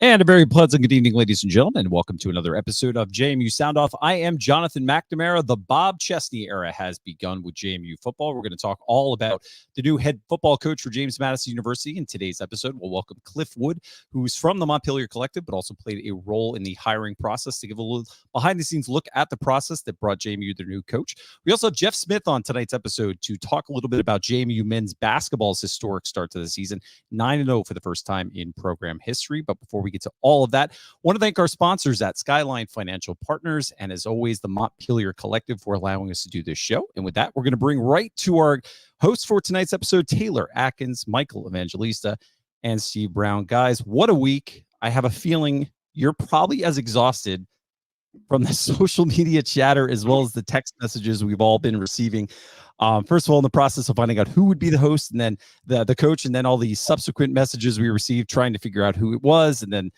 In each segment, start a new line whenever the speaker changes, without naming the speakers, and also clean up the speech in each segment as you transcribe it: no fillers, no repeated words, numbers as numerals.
And a very pleasant good evening, ladies and gentlemen. Welcome to another episode of JMU Sound Off. I am Jonathan McNamara. The Bob Chesney era has begun with JMU football. We're going to talk all about the new head football coach for James Madison University. In today's episode, we'll welcome Cliff Wood, who's from the Montpelier Collective, but also played a role in the hiring process, to give a little behind-the-scenes look at the process that brought JMU their new coach. We also have Jeff Smith on tonight's episode to talk a little bit about JMU men's basketball's historic start to the season, 9-0 for the first time in program history. But before we get to all of that, I want to thank our sponsors at Skyline Financial Partners, and as always, the Montpelier Collective, for allowing us to do this show. And with that, we're going to bring right to our hosts for tonight's episode, Taylor Atkins, Michael Evangelista, and Steve Brown. Guys, what a week. I have a feeling you're probably as exhausted from the social media chatter as well as the text messages we've all been receiving. First of all, in the process of finding out who would be the host, and then the coach, and then all the subsequent messages we received trying to figure out who it was, and then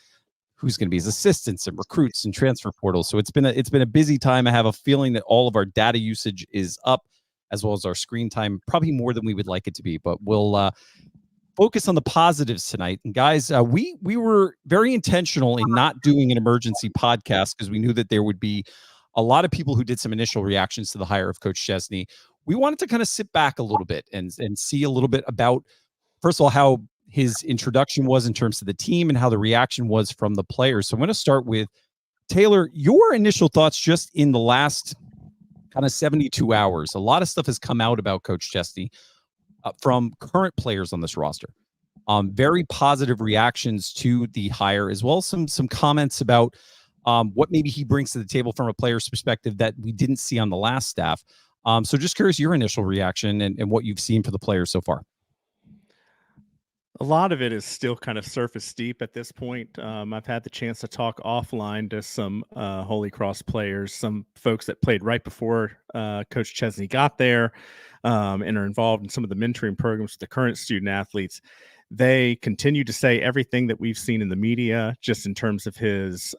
who's going to be his assistants and recruits and transfer portals. So it's been a busy time. I have a feeling that all of our data usage is up, as well as our screen time, probably more than we would like it to be. But we'll focus on the positives tonight. And guys, we were very intentional in not doing an emergency podcast because we knew that there would be a lot of people who did some initial reactions to the hire of Coach Chesney. We wanted to kind of sit back a little bit and see a little bit about, first of all, how his introduction was in terms of the team and how the reaction was from the players. So I'm going to start with Taylor, your initial thoughts just in the last kind of 72 hours. A lot of stuff has come out about Coach Chesney from current players on this roster. Very positive reactions to the hire, as well as some comments about what maybe he brings to the table from a player's perspective that we didn't see on the last staff. So just curious your initial reaction and what you've seen for the players so far.
A lot of it is still kind of surface deep at this point. I've had the chance to talk offline to some Holy Cross players, some folks that played right before Coach Chesney got there and are involved in some of the mentoring programs with the current student athletes. They continue to say everything that we've seen in the media, just in terms of his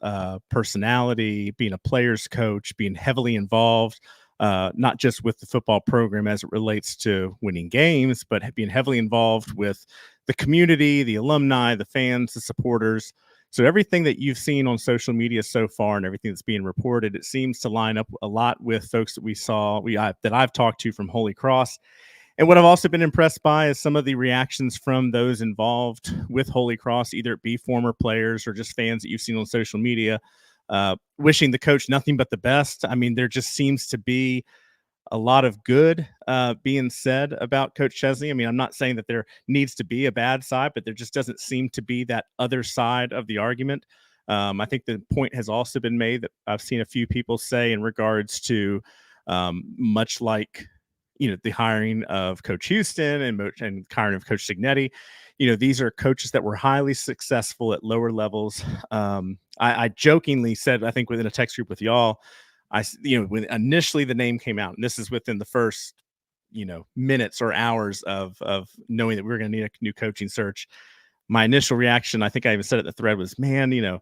personality, being a player's coach, being heavily involved, not just with the football program as it relates to winning games, but being heavily involved with the community, the alumni, the fans, the supporters. So everything that you've seen on social media so far and everything that's being reported, it seems to line up a lot with folks that we saw, that I've talked to from Holy Cross. And what I've also been impressed by is some of the reactions from those involved with Holy Cross, either it be former players or just fans that you've seen on social media, wishing the coach nothing but the best. I mean, there just seems to be a lot of good being said about Coach Chesney. I mean, I'm not saying that there needs to be a bad side, but there just doesn't seem to be that other side of the argument. I think the point has also been made that I've seen a few people say in regards to much like, the hiring of Coach Houston and hiring of Coach Signetti. These are coaches that were highly successful at lower levels. I jokingly said, I think within a text group with y'all, when initially the name came out, and this is within the first, minutes or hours of knowing that we were going to need a new coaching search, my initial reaction, I think I even said it in the thread, was, man,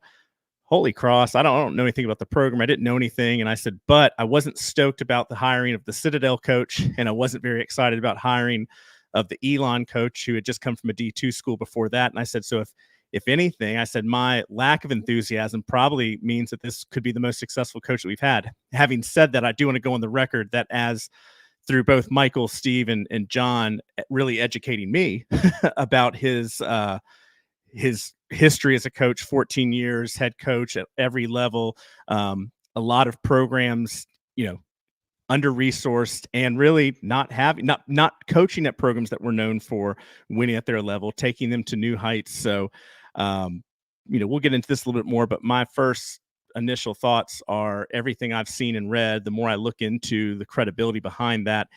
Holy Cross, I don't know anything about the program. I didn't know anything. And I said, but I wasn't stoked about the hiring of the Citadel coach, and I wasn't very excited about hiring of the Elon coach, who had just come from a D2 school before that. And I said, so if anything, I said, my lack of enthusiasm probably means that this could be the most successful coach that we've had. Having said that, I do want to go on the record that as through both Michael, Steve, and John really educating me about his history as a coach, 14 years, head coach at every level, a lot of programs, under-resourced, and really not coaching at programs that were known for winning at their level, taking them to new heights. So, we'll get into this a little bit more, but my first initial thoughts are everything I've seen and read. The more I look into the credibility behind that,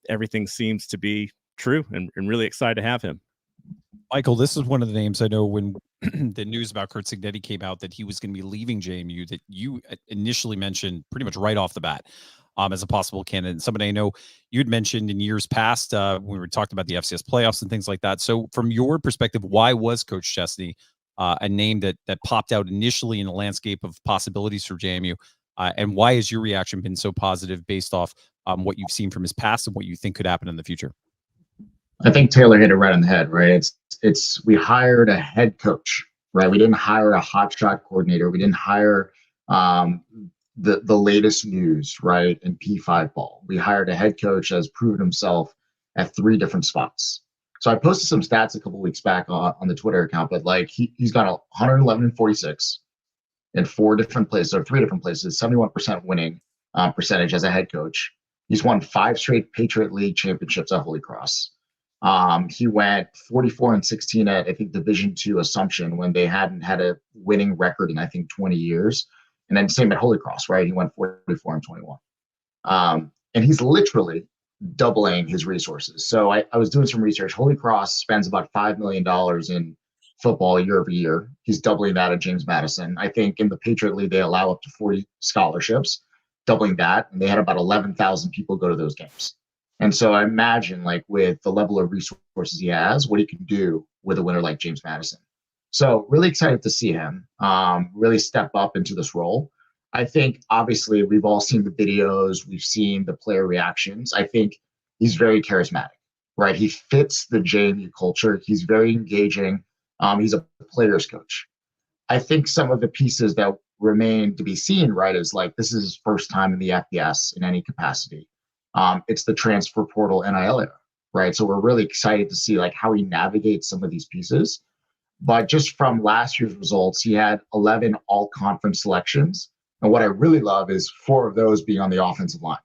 everything seems to be true, and really excited to have him.
Michael, this is one of the names I know when the news about Curt Signetti came out that he was going to be leaving JMU, that you initially mentioned pretty much right off the bat as a possible candidate. And somebody I know you'd mentioned in years past when we were talking about the FCS playoffs and things like that. So from your perspective, why was Coach Chesney a name that popped out initially in the landscape of possibilities for JMU? And why has your reaction been so positive based off what you've seen from his past and what you think could happen in the future?
I think Taylor hit it right on the head, right? We hired a head coach right? We didn't hire a hotshot coordinator. We didn't hire the latest news, right, in P5 ball. We hired a head coach that has proven himself at 3 different spots. So I posted some stats a couple weeks back on the Twitter account, but like he's got 111 and 46 in 4 different places or 3 different places, 71% winning percentage as a head coach. He's won 5 straight Patriot League championships at Holy Cross. He went 44 and 16 at, I think, Division II Assumption when they hadn't had a winning record in, I think, 20 years. And then same at Holy Cross, right? He went 44 and 21. And he's literally doubling his resources. So I was doing some research. Holy Cross spends about $5 million in football year over year. He's doubling that at James Madison. I think in the Patriot League, they allow up to 40 scholarships, doubling that. And they had about 11,000 people go to those games. And so I imagine, like, with the level of resources he has, what he can do with a winner like James Madison. So really excited to see him really step up into this role. I think, obviously, we've all seen the videos. We've seen the player reactions. I think he's very charismatic, right? He fits the JMU culture. He's very engaging. He's a player's coach. I think some of the pieces that remain to be seen, right, is like this is his first time in the FBS in any capacity. It's the transfer portal NIL era, right? So we're really excited to see like how he navigates some of these pieces. But just from last year's results, he had 11 all-conference selections. And what I really love is 4 of those being on the offensive line.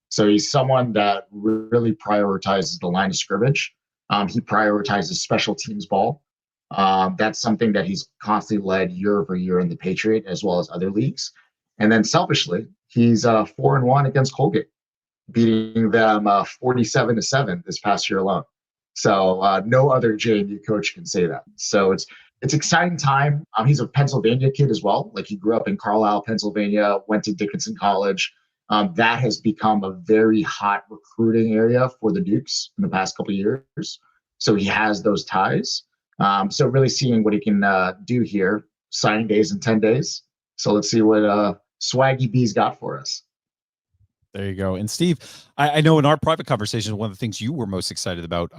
So he's someone that really prioritizes the line of scrimmage. He prioritizes special teams ball. That's something that he's constantly led year over year in the Patriot as well as other leagues. And then selfishly, he's 4-1 against Colgate, beating them 47-7 this past year alone. So no other JMU coach can say that. So it's exciting time. He's a Pennsylvania kid as well. Like he grew up in Carlisle, Pennsylvania, went to Dickinson College. That has become a very hot recruiting area for the Dukes in the past couple of years. So he has those ties. So really seeing what he can do here. Signing days in 10 days. So let's see what Swaggy B's got for us.
There you go. And Steve, I know in our private conversation, one of the things you were most excited about,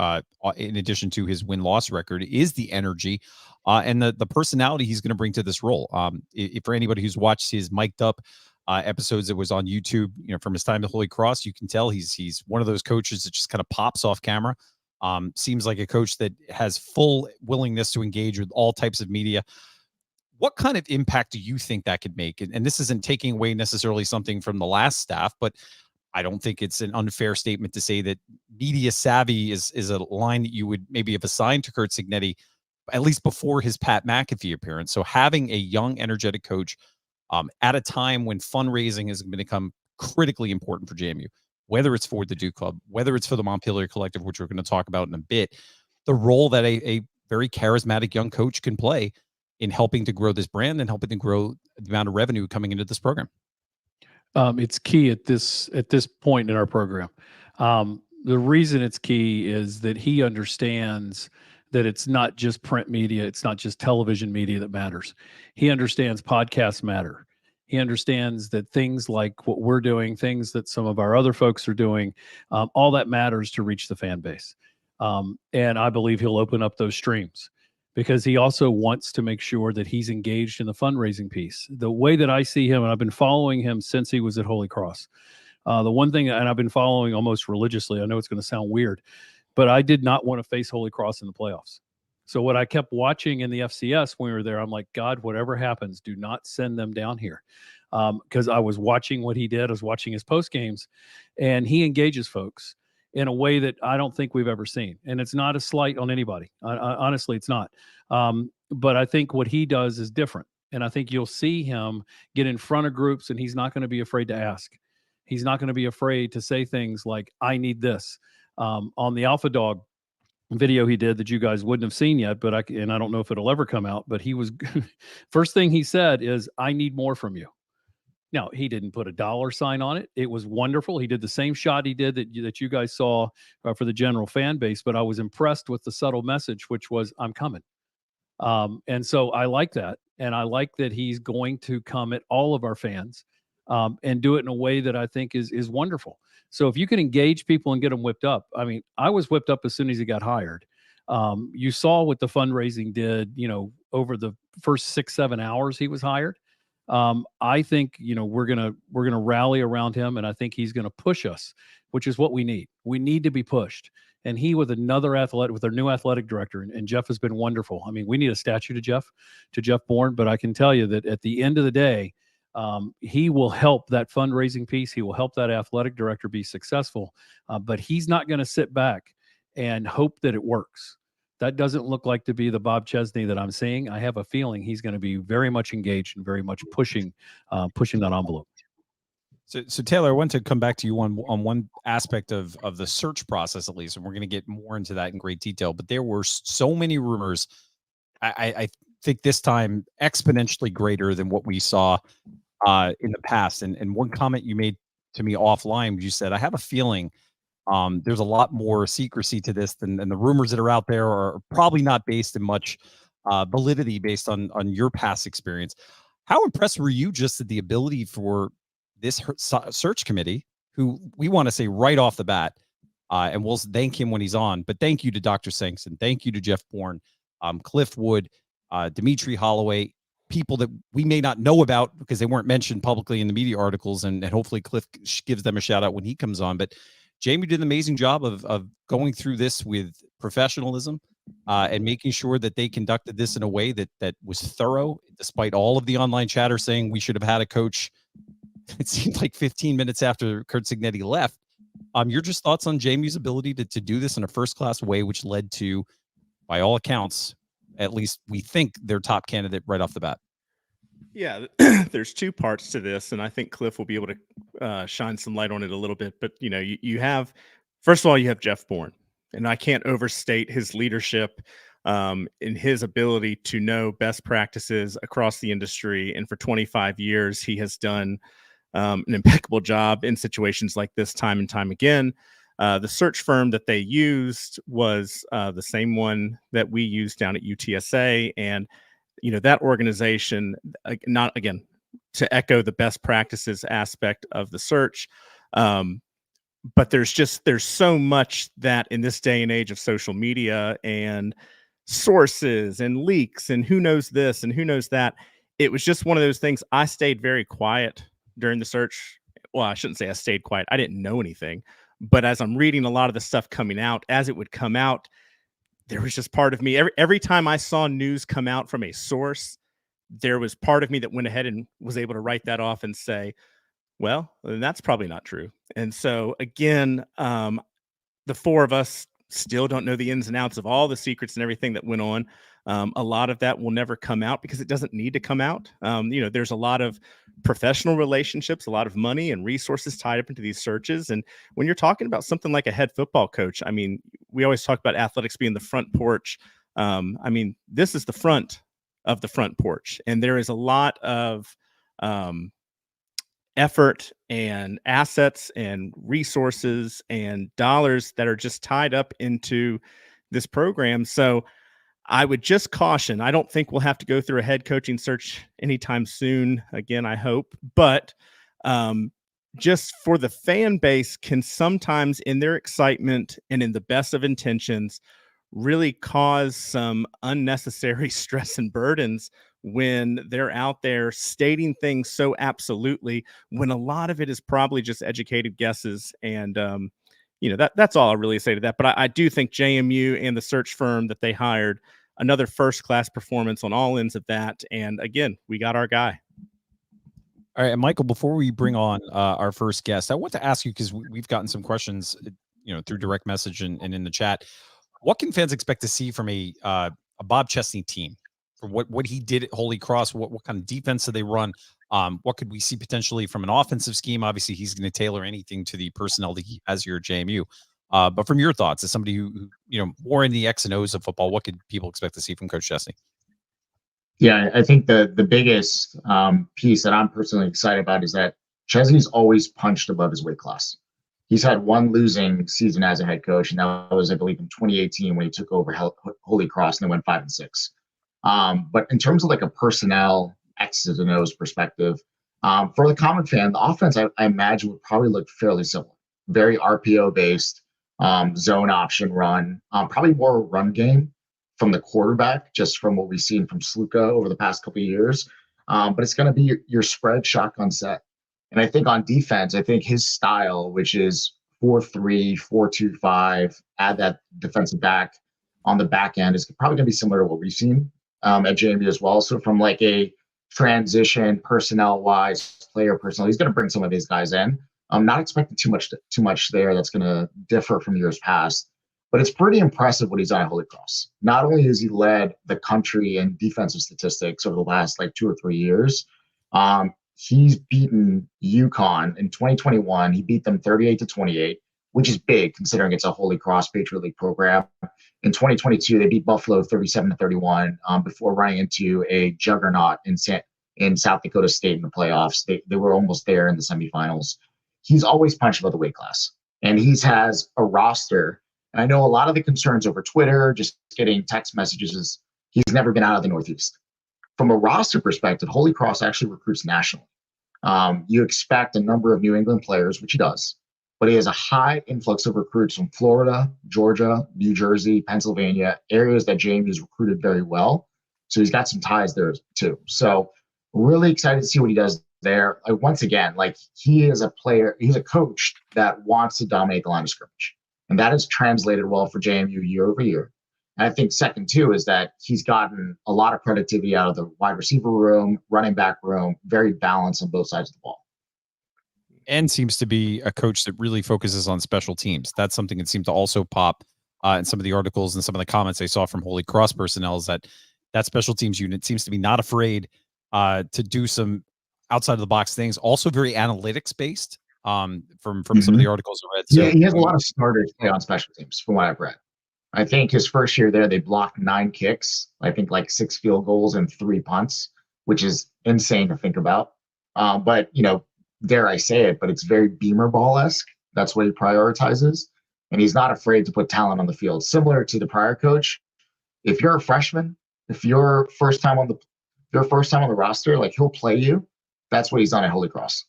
in addition to his win-loss record, is the energy and the personality he's going to bring to this role. If for anybody who's watched his mic'd up episodes that was on YouTube, you know, from his time at Holy Cross, you can tell he's one of those coaches that just kind of pops off camera. Seems like a coach that has full willingness to engage with all types of media. What kind of impact do you think that could make? And this isn't taking away necessarily something from the last staff, but I don't think it's an unfair statement to say that media savvy is a line that you would maybe have assigned to Curt Cignetti, at least before his Pat McAfee appearance. So having a young, energetic coach at a time when fundraising has become critically important for JMU, whether it's for the Duke Club, whether it's for the Montpelier Collective, which we're going to talk about in a bit, the role that a very charismatic young coach can play in helping to grow this brand and helping to grow the amount of revenue coming into this program.
It's key at this point in our program. The reason it's key is that he understands that it's not just print media, it's not just television media that matters. He understands podcasts matter. He understands that things like what we're doing, things that some of our other folks are doing, all that matters to reach the fan base. And I believe he'll open up those streams, because he also wants to make sure that he's engaged in the fundraising piece. The way that I see him, and I've been following him since he was at Holy Cross, the one thing, and I've been following almost religiously, I know it's going to sound weird, but I did not want to face Holy Cross in the playoffs. So what I kept watching in the FCS when we were there, I'm like, God, whatever happens, do not send them down here. Because I was watching what he did. I was watching his post games, and he engages folks in a way that I don't think we've ever seen. And it's not a slight on anybody. Honestly, it's not. But I think what he does is different. And I think you'll see him get in front of groups, and he's not going to be afraid to ask. He's not going to be afraid to say things like, I need this. On the Alpha Dog video he did that you guys wouldn't have seen yet, but I don't know if it'll ever come out, but he was, first thing he said is, I need more from you. Now, he didn't put a dollar sign on it. It was wonderful. He did the same shot he did that you guys saw for the general fan base, but I was impressed with the subtle message, which was, I'm coming. And so I like that. And I like that he's going to come at all of our fans and do it in a way that I think is wonderful. So if you can engage people and get them whipped up, I mean, I was whipped up as soon as he got hired. You saw what the fundraising did, over the first 6-7 hours he was hired. I think, we're gonna rally around him, and I think he's gonna push us, which is what we need. We need to be pushed. And he, with our new athletic director, and Jeff has been wonderful. I mean, we need a statue to Jeff Bourne, but I can tell you that at the end of the day, he will help that fundraising piece. He will help that athletic director be successful, but he's not going to sit back and hope that it works. That doesn't look like to be the Bob Chesney that I'm seeing. I have a feeling he's going to be very much engaged and very much pushing that envelope.
So Taylor, I want to come back to you on one aspect of the search process, at least, and we're going to get more into that in great detail. But there were so many rumors. I think this time exponentially greater than what we saw in the past. And one comment you made to me offline, you said, I have a feeling there's a lot more secrecy to this than the rumors that are out there are probably not based in much validity based on your past experience. How impressed were you just at the ability for this search committee, who we want to say right off the bat, and we'll thank him when he's on, but thank you to Dr. Sankson, thank you to Jeff Bourne, Cliff Wood, Dimitri Holloway, people that we may not know about because they weren't mentioned publicly in the media articles, and hopefully Cliff gives them a shout out when he comes on. But JMU did an amazing job of going through this with professionalism and making sure that they conducted this in a way that was thorough, despite all of the online chatter saying we should have had a coach. It seemed like 15 minutes after Kurt Signetti left. Your just thoughts on JMU's ability to do this in a first-class way, which led to, by all accounts, at least we think, their top candidate right off the bat.
Yeah, there's two parts to this, and I think Cliff will be able to shine some light on it a little bit. But, you have, first of all, you have Jeff Bourne, and I can't overstate his leadership in his ability to know best practices across the industry. And for 25 years, he has done an impeccable job in situations like this time and time again. The search firm that they used was the same one that we used down at UTSA. And, that organization, not again, to echo the best practices aspect of the search. But there's so much that in this day and age of social media and sources and leaks and who knows this and who knows that, it was just one of those things. I stayed very quiet during the search. Well, I shouldn't say I stayed quiet. I didn't know anything. But as I'm reading a lot of the stuff coming out, as it would come out, there was just part of me. Every time I saw news come out from a source, there was part of me that went ahead and was able to write that off and say, well, that's probably not true. And so, again, the four of us still don't know the ins and outs of all the secrets and everything that went on. A lot of that will never come out because it doesn't need to come out. There's a lot of professional relationships, a lot of money and resources tied up into these searches. And when you're talking about something like a head football coach, I mean, we always talk about athletics being the front porch. This is the front of the front porch. And there is a lot of effort and assets and resources and dollars that are just tied up into this program. So I would just caution, I don't think we'll have to go through a head coaching search anytime soon. Again, I hope, but just for the fan base can sometimes in their excitement and in the best of intentions really cause some unnecessary stress and burdens when they're out there stating things so absolutely, when a lot of it is probably just educated guesses. And, that's all I really say to that. But I do think JMU and the search firm that they hired, another first-class performance on all ends of that. And again, we got our guy.
All right, and Michael, before we bring on our first guest, I want to ask you, because we've gotten some questions, through direct message and in the chat. What can fans expect to see from a Bob Chesney team? For what he did at Holy Cross, what kind of defense do they run? What could we see potentially from an offensive scheme? Obviously, he's going to tailor anything to the personnel that he has here at JMU. But from your thoughts, as somebody who more in the X and O's of football, what could people expect to see from Coach Chesney?
Yeah, I think the biggest piece that I'm personally excited about is that Chesney's always punched above his weight class. He's had one losing season as a head coach, and that was, I believe, in 2018 when he took over Holy Cross and they went 5-6. But in terms of like a personnel X's and O's perspective, for the common fan, the offense I imagine would probably look fairly similar, very RPO based. zone option run, probably more run game from the quarterback, just from what we've seen from Sluka over the past couple of years. But it's going to be your spread shotgun set. And I think on defense, I think his style, which is 4-3, 4-2-5, add that defensive back on the back end, is probably going to be similar to what we've seen at JMU as well. So from like a transition personnel-wise, player personnel, he's going to bring some of his guys in. I'm not expecting too much there that's going to differ from years past. But it's pretty impressive what he's done at Holy Cross. Not only has he led the country in defensive statistics over the last like 2 or 3 years, he's beaten UConn in 2021. He beat them 38-28, which is big considering it's a Holy Cross Patriot League program. In 2022, they beat Buffalo 37-31 before running into a juggernaut in South Dakota State in the playoffs. They were almost there in the semifinals. He's always punched above the weight class, and he has a roster. And I know a lot of the concerns over Twitter, just getting text messages, is he's never been out of the Northeast. From a roster perspective, Holy Cross actually recruits nationally. You expect a number of New England players, which he does, but he has a high influx of recruits from Florida, Georgia, New Jersey, Pennsylvania, areas that JMU has recruited very well. So he's got some ties there too. So really excited to see what he does there. Once again, like he is a player, he's a coach that wants to dominate the line of scrimmage. And that has translated well for JMU year over year. And I think second, too, is that he's gotten a lot of productivity out of the wide receiver room, running back room, very balanced on both sides of the ball.
And seems to be a coach that really focuses on special teams. That's something that seemed to also pop in some of the articles and some of the comments I saw from Holy Cross personnel, is that special teams unit seems to be not afraid to do some outside of the box things. Also very analytics based. From some of the articles I read. So,
yeah, he has a lot of starters play on special teams from what I've read. I think his first year there, they blocked 9 kicks, I think like 6 field goals and 3 punts, which is insane to think about. But, you know, dare I say it, but it's very Beamer ball-esque. That's what he prioritizes. And he's not afraid to put talent on the field. Similar to the prior coach, if you're a freshman, if you're first time on the roster, like he'll play you. That's what he's done at Holy Cross.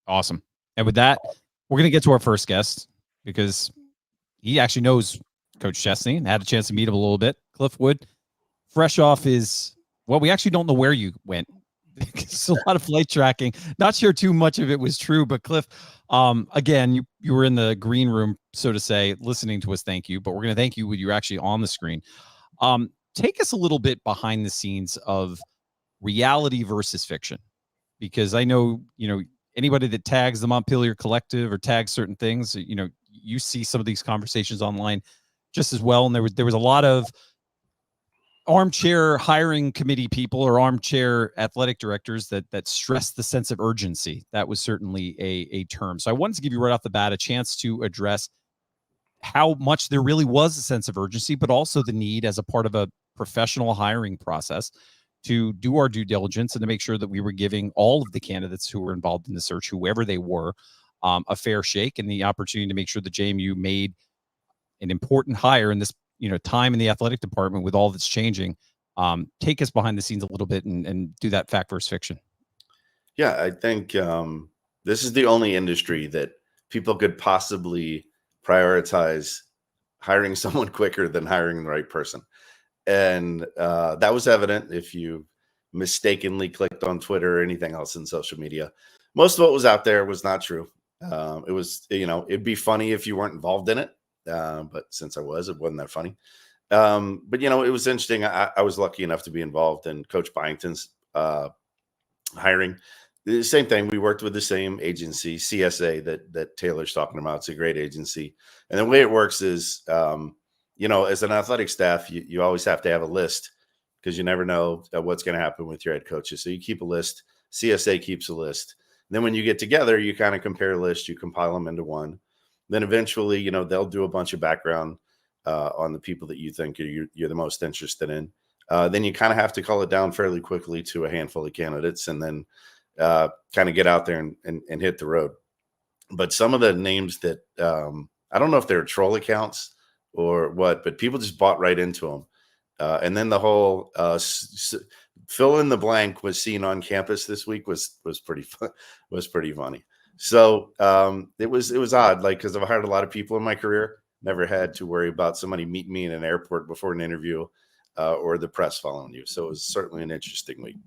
Awesome. And with that, we're going to get to our first guest because he actually knows Coach Chesney and had a chance to meet him a little bit. Cliff Wood, fresh off we actually don't know where you went. It's a lot of flight tracking. Not sure too much of it was true, but Cliff, again, you were in the green room, so to say, listening to us. Thank you. But we're going to thank you when you're actually on the screen. Take us a little bit behind the scenes of reality versus fiction, because I know, anybody that tags the Montpelier Collective or tags certain things, you see some of these conversations online just as well. And there was a lot of armchair hiring committee people or armchair athletic directors that stress the sense of urgency. That was certainly a term. So I wanted to give you right off the bat a chance to address how much there really was a sense of urgency, but also the need as a part of a professional hiring process to do our due diligence and to make sure that we were giving all of the candidates who were involved in the search, whoever they were, a fair shake and the opportunity to make sure that JMU made an important hire in this, time in the athletic department with all that's changing. Take us behind the scenes a little bit and do that fact versus fiction.
Yeah, I think this is the only industry that people could possibly prioritize hiring someone quicker than hiring the right person. And that was evident if you mistakenly clicked on Twitter or anything else in social media. Most of what was out there was not true. It was, it'd be funny if you weren't involved in it. But since it wasn't that funny. But, it was interesting. I was lucky enough to be involved in Coach Byington's hiring. The same thing. We worked with the same agency, CSA, that Taylor's talking about. It's a great agency. And the way it works is, as an athletic staff, you always have to have a list because you never know what's going to happen with your head coaches. So you keep a list. CSA keeps a list. And then when you get together, you kind of compare lists. You compile them into one. Then eventually, they'll do a bunch of background on the people that you think you're the most interested in. Then you kind of have to call it down fairly quickly to a handful of candidates and then kind of get out there and hit the road. But some of the names that I don't know if they're troll accounts or what, but people just bought right into them. And then the whole fill in the blank was seen on campus this week was pretty funny. So it was odd, like, because I've hired a lot of people in my career, never had to worry about somebody meeting me in an airport before an interview or the press following you. So it was certainly an interesting week.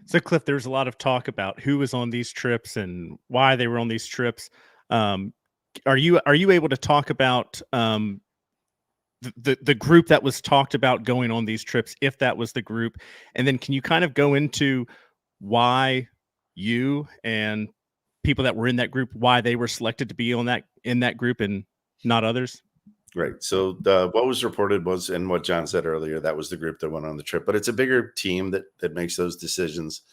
So, Cliff, there was a lot of talk about who was on these trips and why they were on these trips. Are you able to talk about the group that was talked about going on these trips, if that was the group? And then can you kind of go into why you and people that were in that group, why they were selected to be in that group and not others?
Right. So what was reported was, and what John said earlier, that was the group that went on the trip. But it's a bigger team that makes those decisions.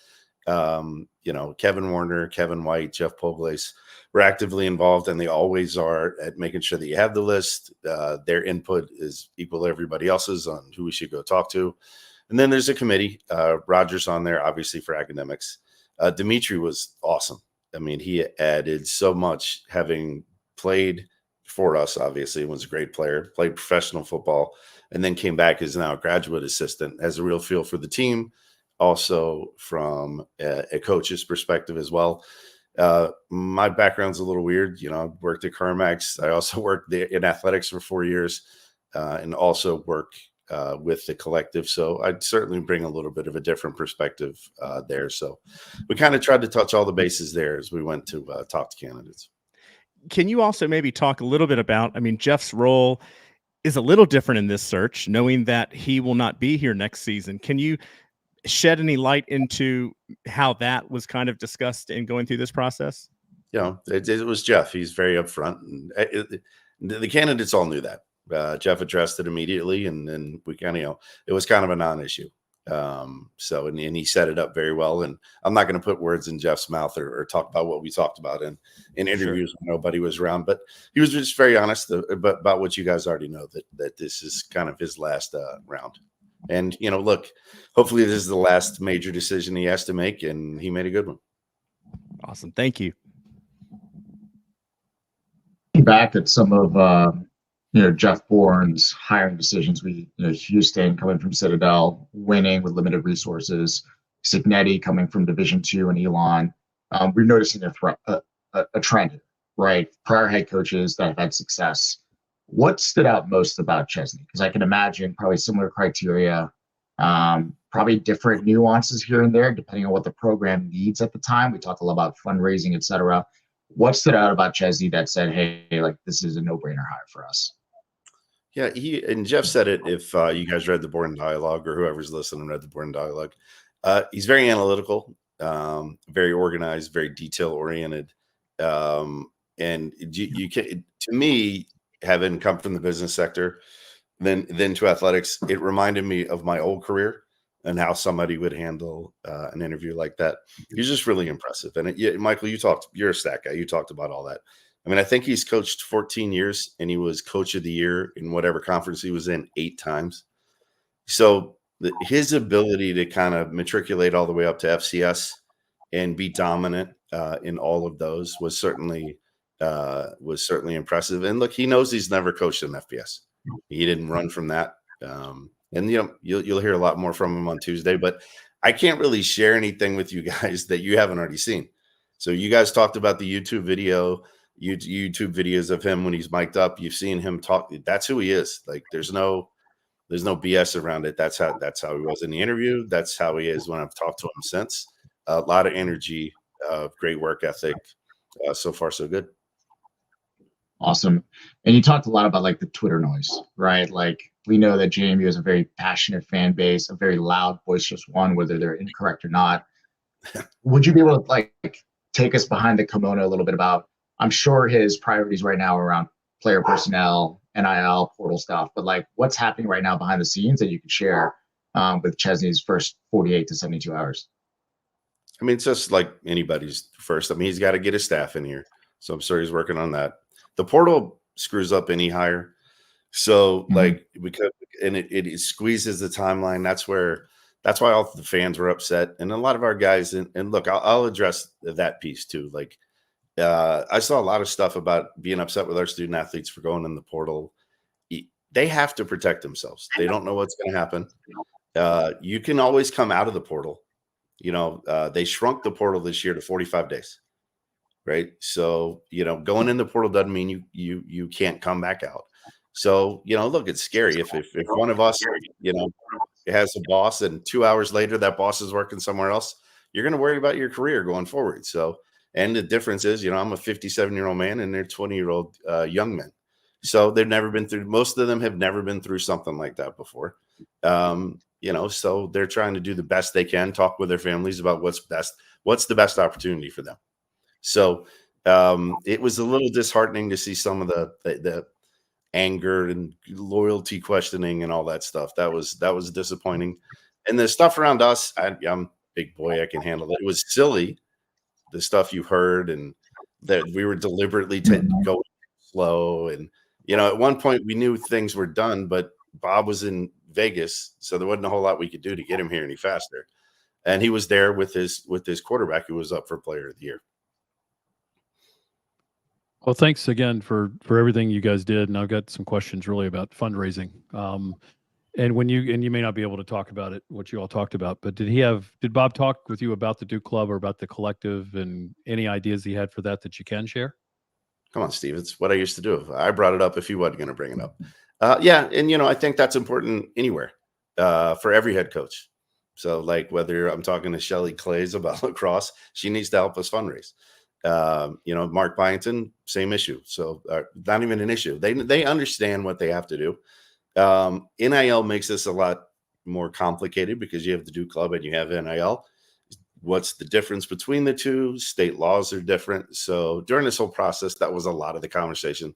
Kevin Warner, Kevin White, Jeff Poglace were actively involved, and they always are, at making sure that you have the list. Their input is equal to everybody else's on who we should go talk to. And then there's a committee. Roger's on there, obviously, for academics. Dimitri was awesome. I mean, he added so much, having played for us, obviously, was a great player, played professional football, and then came back as now a graduate assistant, has a real feel for the team, also from a coach's perspective as well. My background's a little weird. I worked at CarMax. I also worked in athletics for 4 years and also work with the collective. So I'd certainly bring a little bit of a different perspective there. So we kind of tried to touch all the bases there as we went to talk to candidates.
Can you also maybe talk a little bit about, Jeff's role is a little different in this search, knowing that he will not be here next season. Can you shed any light into how that was kind of discussed in going through this process?
It was Jeff. He's very upfront, and the candidates all knew that. Jeff addressed it immediately, and then we kind of, it was kind of a non-issue. And he set it up very well. And I'm not going to put words in Jeff's mouth or talk about what we talked about in interviews when nobody was around, but he was just very honest about what you guys already know, that this is kind of his last round. And, look, hopefully this is the last major decision he has to make, and he made a good one.
Awesome. Thank you.
Back at some of Jeff Bourne's hiring decisions, Houston coming from Citadel, winning with limited resources, Signetti coming from Division II and Elon. We're noticing a trend, right? Prior head coaches that have had success. What stood out most about Chesney? Because I can imagine probably similar criteria, probably different nuances here and there, depending on what the program needs at the time. We talked a lot about fundraising, et cetera. What stood out about Chesney that said, hey, this is a no-brainer hire for us?
Yeah, and Jeff said it, if you guys read the Bourne Dialogue, or whoever's listening read the Bourne Dialogue. He's very analytical, very organized, very detail-oriented. And you can, to me, having come from the business sector, then to athletics, it reminded me of my old career and how somebody would handle an interview like that. He's just really impressive. And Michael, you're a stat guy. You talked about all that. I mean, I think he's coached 14 years, and he was coach of the year in whatever conference he was in 8 times. So his ability to kind of matriculate all the way up to FCS and be dominant in all of those was certainly impressive. And look, he knows he's never coached an FBS. He didn't run from that. And you'll hear a lot more from him on Tuesday, but I can't really share anything with you guys that you haven't already seen. So you guys talked about the YouTube videos of him when he's mic'd up. You've seen him talk. That's who he is. Like, there's no BS around it. That's how he was in the interview. That's how he is when I've talked to him since. A lot of energy, great work ethic. So far, so good.
Awesome. And you talked a lot about the Twitter noise, right? We know that JMU is a very passionate fan base, a very loud, boisterous one, whether they're incorrect or not. Would you be able to take us behind the kimono a little bit about, I'm sure his priorities right now are around player personnel, NIL, portal stuff, but what's happening right now behind the scenes that you could share with Chesney's first 48 to 72 hours?
I mean, it's just like anybody's first. I mean, he's got to get his staff in here. So I'm sure he's working on that. The portal screws up any hire. So because it squeezes the timeline. That's why all the fans were upset. And a lot of our guys, and look, I'll address that piece too. I saw a lot of stuff about being upset with our student athletes for going in the portal. They have to protect themselves. They don't know what's going to happen. You can always come out of the portal. They shrunk the portal this year to 45 days. right? So, going in the portal doesn't mean you can't come back out. So, look, it's scary if one of us, has a boss and 2 hours later that boss is working somewhere else, you're going to worry about your career going forward. So, and the difference is, I'm a 57-year-old man and they're 20-year-old young men. So most of them have never been through something like that before. So they're trying to do the best they can, talk with their families about what's the best opportunity for them. So it was a little disheartening to see some of the anger and loyalty questioning and all that stuff. That was disappointing. And the stuff around us, I'm a big boy, I can handle it. It was silly, the stuff you heard, and that we were deliberately going slow. And at one point we knew things were done, but Bob was in Vegas, so there wasn't a whole lot we could do to get him here any faster. And he was there with his quarterback, who was up for Player of the Year.
Well, thanks again for everything you guys did, and I've got some questions really about fundraising. And you may not be able to talk about it, what you all talked about, but did Bob talk with you about the Duke Club or about the collective, and any ideas he had for that you can share?
Come on, Steve. It's what I used to do. I brought it up if he wasn't going to bring it up. Yeah. And, I think that's important anywhere for every head coach. So like whether I'm talking to Shelly Clays about lacrosse, she needs to help us fundraise. Mark Byington, same issue. So not even an issue. They understand what they have to do. NIL makes this a lot more complicated because you have the Duke Club and you have NIL. What's the difference between the two? State laws are different. So during this whole process, that was a lot of the conversation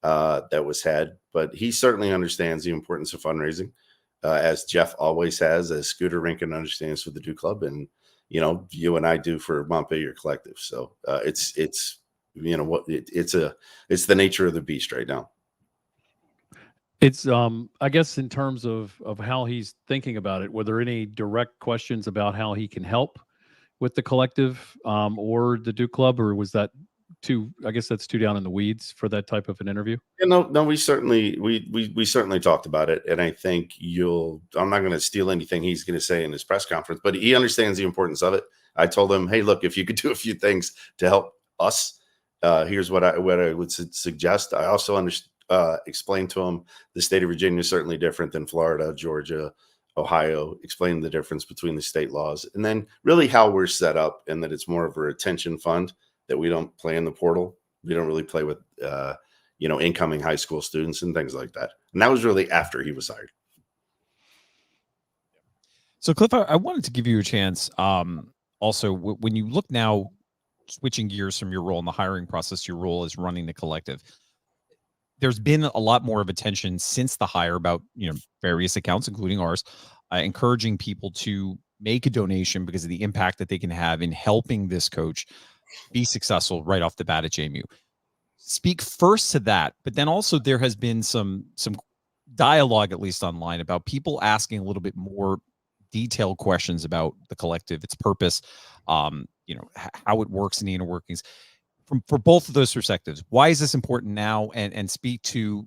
that was had. But he certainly understands the importance of fundraising, as Jeff always has, as Scooter Rinkin understands for the Duke Club, and you and I do for Montpelier Collective. So it's the nature of the beast right now.
It's I guess in terms of how he's thinking about it, were there any direct questions about how he can help with the collective or the Duke Club, or was that that's too down in the weeds for that type of an interview?
No, we certainly talked about it, and I think I'm not going to steal anything he's going to say in his press conference, but he understands the importance of it. I told him, hey, look, if you could do a few things to help us, here's what I would suggest. I also explained to him the state of Virginia is certainly different than Florida, Georgia, Ohio, explain the difference between the state laws, and then really how we're set up, and that it's more of a retention fund, that we don't play in the portal. We don't really play with, incoming high school students and things like that. And that was really after he was hired.
So Cliff, I wanted to give you a chance. Also, when you look now, switching gears from your role in the hiring process, your role is running the collective. There's been a lot more of attention since the hire about, various accounts, including ours, encouraging people to make a donation because of the impact that they can have in helping this coach be successful right off the bat at JMU. Speak first to that, but then also there has been some dialogue, at least online, about people asking a little bit more detailed questions about the collective, its purpose, how it works in the inner workings. For both of those perspectives, why is this important now? And speak to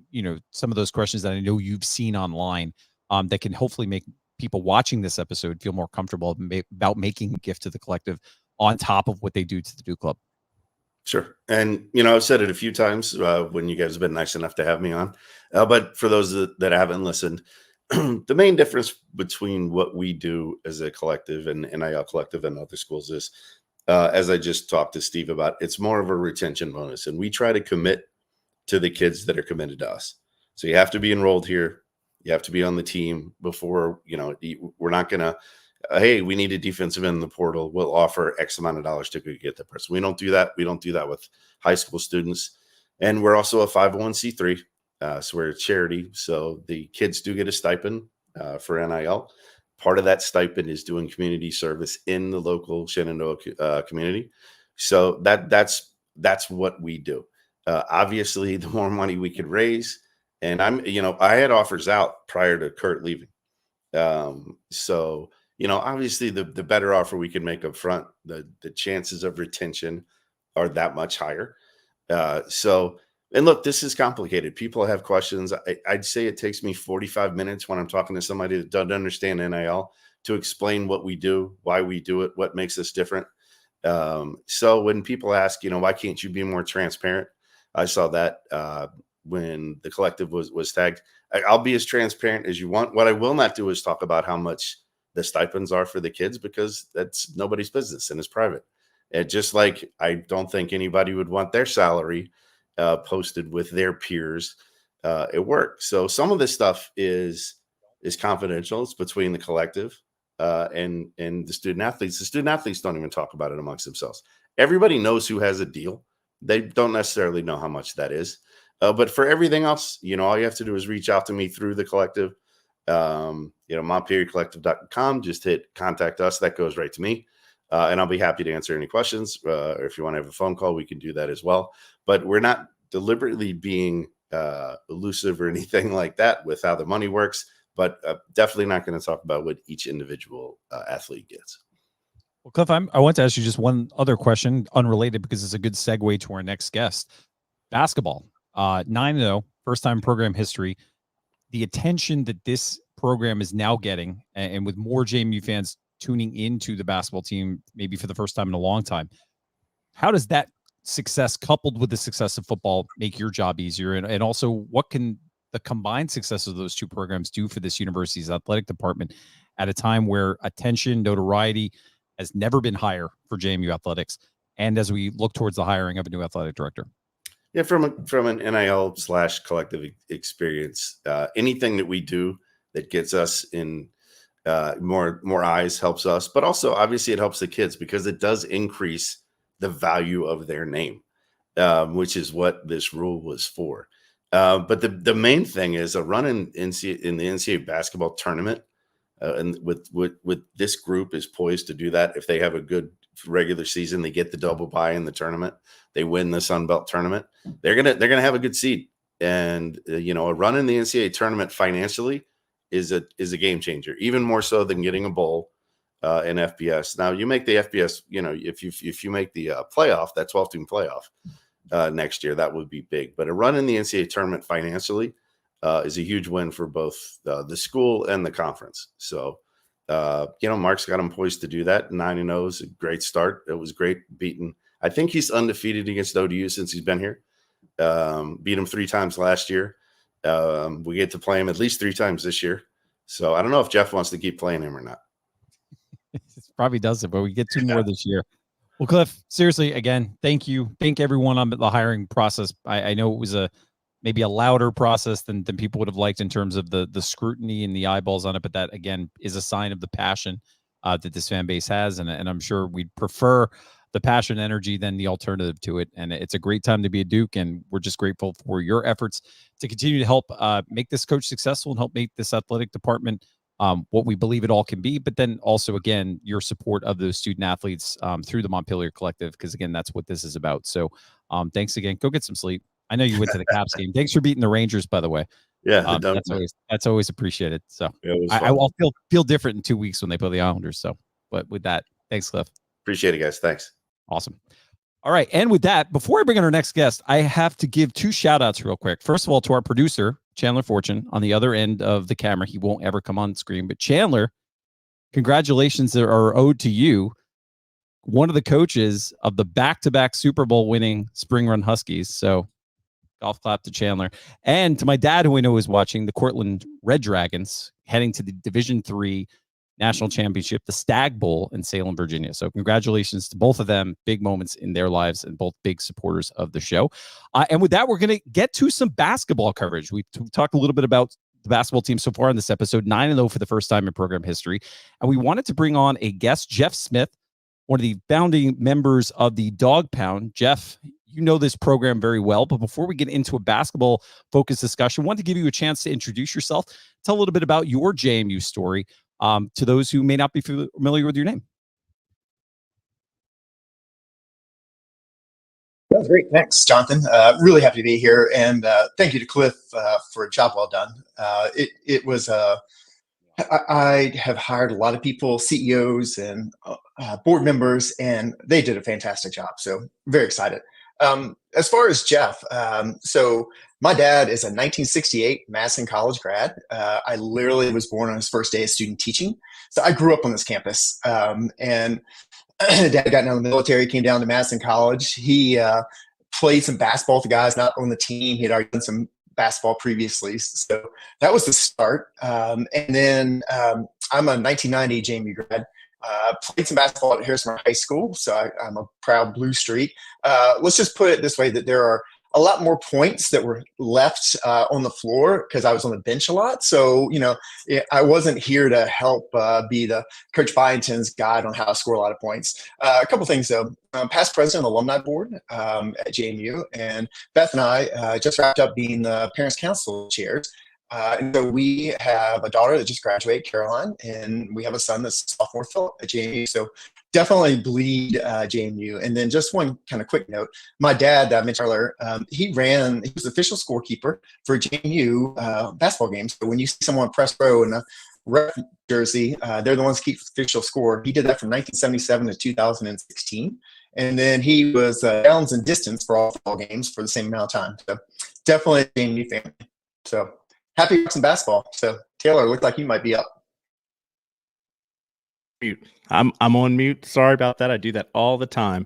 some of those questions that I know you've seen online that can hopefully make people watching this episode feel more comfortable about making a gift to the collective on top of what they do to the Duke Club.
Sure. And, I've said it a few times when you guys have been nice enough to have me on. But for those that haven't listened, the main difference between what we do as a collective and NIL collective and other schools is, as I just talked to Steve about, it's more of a retention bonus. And we try to commit to the kids that are committed to us. So you have to be enrolled here. You have to be on the team before, we're not going to, hey, we need a defensive end in the portal. We'll offer X amount of dollars to get that person. We don't do that. We don't do that with high school students. And we're also a 501c3. So we're a charity. So the kids do get a stipend for NIL. Part of that stipend is doing community service in the local Shenandoah community. So that's what we do. Obviously, the more money we could raise, and I had offers out prior to Kurt leaving. So obviously the better offer we can make up front, the chances of retention are that much higher. And look, this is complicated. People have questions. I'd say it takes me 45 minutes when I'm talking to somebody that doesn't understand NIL to explain what we do, why we do it, what makes us different. So when people ask, why can't you be more transparent? I saw that when the collective was tagged. I'll be as transparent as you want. What I will not do is talk about how much the stipends are for the kids, because that's nobody's business and it's private. And just like I don't think anybody would want their salary posted with their peers at work. So some of this stuff is confidential. It's between the collective and the student athletes. The student athletes don't even talk about it amongst themselves. Everybody knows who has a deal. They don't necessarily know how much that is. But for everything else, all you have to do is reach out to me through the collective. MontpelierCollective.com. Just hit contact us. That goes right to me. And I'll be happy to answer any questions. Or if you want to have a phone call, we can do that as well. But we're not deliberately being elusive or anything like that with how the money works. But definitely not going to talk about what each individual athlete gets.
Well, Cliff, I want to ask you just one other question, unrelated, because it's a good segue to our next guest. Basketball, 9-0, first time in program history. The attention that this program is now getting, and with more JMU fans tuning into the basketball team, maybe for the first time in a long time, how does that success, coupled with the success of football, make your job easier? And also, what can the combined success of those two programs do for this university's athletic department at a time where attention, notoriety has never been higher for JMU athletics, and as we look towards the hiring of a new athletic director?
Yeah, from an NIL/collective experience, anything that we do that gets us in more eyes helps us, but also obviously it helps the kids because it does increase the value of their name, which is what this rule was for. But the main thing is a run in the NCAA basketball tournament, and with this group is poised to do that. If they have a good regular season, they get the double bye in the tournament, they win the Sun Belt tournament, they're gonna have a good seed. And a run in the NCAA tournament financially is a game changer, even more so than getting a bowl in FBS. Now you make the FBS, if you make the playoff, that 12-team playoff next year, that would be big. But a run in the NCAA tournament financially is a huge win for both the school and the conference. So, Mark's got him poised to do that. 9-0 is a great start. It was great beating. I think he's undefeated against ODU since he's been here. Beat him 3 times last year. We get to play him at least 3 times this year. So I don't know if Jeff wants to keep playing him or not.
Probably doesn't, but we get 2 more this year. Well, Cliff, seriously, again, thank you. Thank everyone on the hiring process. I know it was maybe a louder process than people would have liked in terms of the scrutiny and the eyeballs on it. But that, again, is a sign of the passion that this fan base has. And I'm sure we'd prefer the passion energy than the alternative to it. And it's a great time to be a Duke. And we're just grateful for your efforts to continue to help make this coach successful and help make this athletic department what we believe it all can be. But then also, again, your support of those student athletes through the Montpelier Collective, because, again, that's what this is about. So thanks again. Go get some sleep. I know you went to the Caps game. Thanks for beating the Rangers, by the way.
Yeah,
that's always appreciated. So I'll feel different in 2 weeks when they play the Islanders. So, but with that, thanks, Cliff.
Appreciate it, guys. Thanks.
Awesome. All right, and with that, before I bring in our next guest, I have to give 2 shout-outs real quick. First of all, to our producer, Chandler Fortune, on the other end of the camera. He won't ever come on screen, but Chandler, congratulations are owed to you. One of the coaches of the back-to-back Super Bowl winning Spring Run Huskies. So golf clap to Chandler. And to my dad, who I know is watching, the Cortland Red Dragons heading to the Division III National Championship, the Stag Bowl in Salem, Virginia. So congratulations to both of them. Big moments in their lives and both big supporters of the show. And with that, we're going to get to some basketball coverage. We talked a little bit about the basketball team so far in this episode, 9-0 for the first time in program history. And we wanted to bring on a guest, Jeff Smith, one of the founding members of the Dog Pound. Jeff, you know this program very well, but before we get into a basketball-focused discussion, I want to give you a chance to introduce yourself, tell a little bit about your JMU story to those who may not be familiar with your name.
That's great. Thanks, Jonathan. Really happy to be here. And thank you to Cliff for a job well done. It was I have hired a lot of people, CEOs and board members, and they did a fantastic job. So very excited. As far as Jeff, so my dad is a 1968 Madison College grad. I literally was born on his first day of student teaching. So I grew up on this campus. And Dad got out of the military, came down to Madison College. He played some basketball with the guys not on the team. He had already done some basketball previously. So that was the start. And then I'm a 1990 JMU grad. Played some basketball at Harrison High School, so I'm a proud Blue Streak. Let's just put it this way, that there are a lot more points that were left on the floor because I was on the bench a lot. So, I wasn't here to help be the Coach Byington's guide on how to score a lot of points. A couple things, though. Past president of the alumni board at JMU, and Beth and I just wrapped up being the Parents Council chairs. And so we have a daughter that just graduated, Caroline, and we have a son that's sophomore, Philip, at JMU. So definitely bleed JMU. And then just one kind of quick note, my dad that I mentioned earlier, he was the official scorekeeper for JMU basketball games. So when you see someone press row in a rep jersey, they're the ones who keep the official score. He did that from 1977 to 2016. And then he was downs and distance for all football games for the same amount of time. So definitely a JMU family. So happy to watch some basketball. So Taylor, looked like you might be up.
Mute. I'm on mute. Sorry about that. I do that all the time.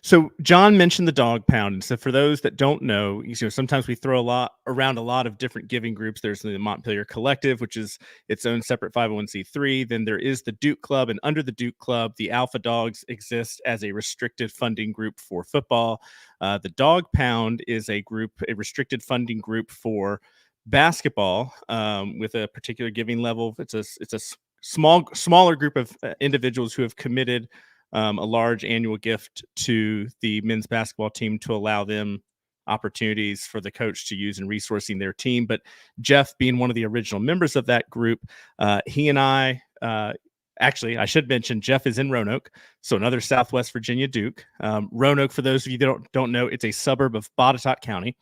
So John mentioned the dog pound. And so for those that don't know, sometimes we throw around a lot of different giving groups. There's the Montpelier Collective, which is its own separate 501c3. Then there is the Duke Club. And under the Duke Club, the Alpha Dogs exist as a restricted funding group for football. The Dog Pound is a restricted funding group for basketball with a particular giving level. It's a smaller group of individuals who have committed a large annual gift to the men's basketball team to allow them opportunities for the coach to use in resourcing their team. But Jeff, being one of the original members of that group, he and I actually, I should mention Jeff is in Roanoke, so another Southwest Virginia Duke. Roanoke, for those of you that don't know, it's a suburb of Botetourt County.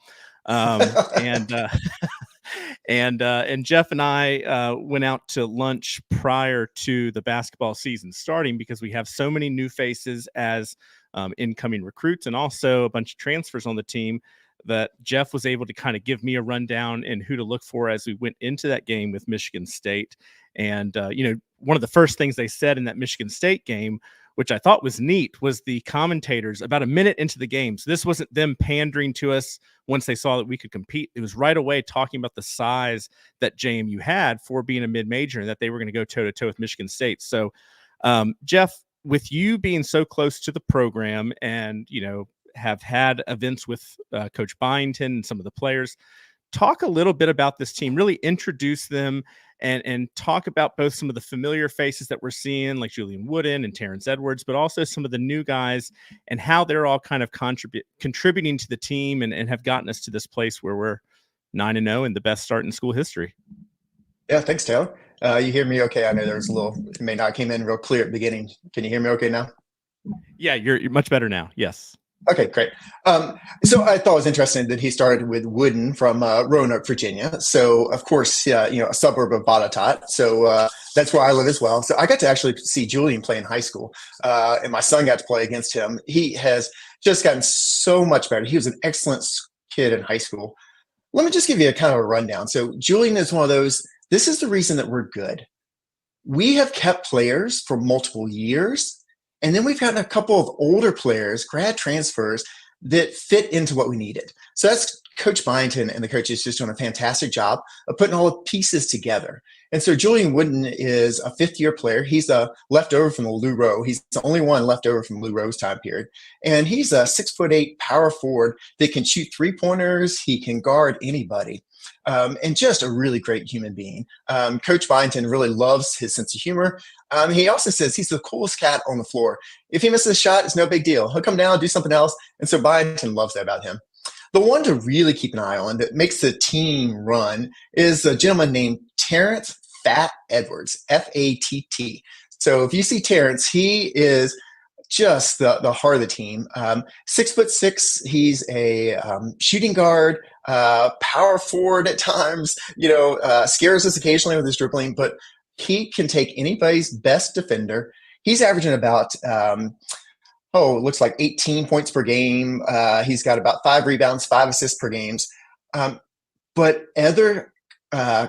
And Jeff and I went out to lunch prior to the basketball season starting because we have so many new faces as incoming recruits and also a bunch of transfers on the team that Jeff was able to kind of give me a rundown and who to look for as we went into that game with Michigan State. And, one of the first things they said in that Michigan State game, which I thought was neat, was the commentators about a minute into the game. So this wasn't them pandering to us once they saw that we could compete. It was right away talking about the size that JMU had for being a mid-major and that they were going to go toe-to-toe with Michigan State. So, Jeff, with you being so close to the program and, have had events with Coach Byington and some of the players, talk a little bit about this team, really introduce them and talk about both some of the familiar faces that we're seeing, like Julian Wooden and Terrence Edwards, but also some of the new guys and how they're all kind of contributing to the team and have gotten us to this place where we're 9-0 and the best start in school history.
Yeah, thanks, Taylor. You hear me okay? I know there was it may not came in real clear at the beginning. Can you hear me okay now?
Yeah, you're much better now. Yes.
Okay, great. So I thought it was interesting that he started with Wooden from Roanoke, Virginia. So, of course, a suburb of Botetourt. So that's where I live as well. So I got to actually see Julian play in high school, and my son got to play against him. He has just gotten so much better. He was an excellent kid in high school. Let me just give you a kind of a rundown. So Julian is one of those, this is the reason that we're good. We have kept players for multiple years. And then we've gotten a couple of older players, grad transfers, that fit into what we needed. So that's Coach Byington and the coaches just doing a fantastic job of putting all the pieces together. And so Julian Wooden is a fifth-year player. He's leftover from the Lou Rowe. He's the only one left over from Lou Rowe's time period. And he's a 6'8" power forward that can shoot three-pointers. He can guard anybody. And just a really great human being. Coach Byington really loves his sense of humor. He also says he's the coolest cat on the floor. If he misses a shot, it's no big deal. He'll come down, do something else. And so Byington loves that about him. The one to really keep an eye on that makes the team run is a gentleman named Terrence Fat Edwards, F-A-T-T. So if you see Terrence, he is just the heart of the team. 6'6", he's a shooting guard, power forward at times, scares us occasionally with his dribbling, but he can take anybody's best defender. He's averaging about, it looks like 18 points per game. He's got about 5 rebounds, 5 assists per games. But other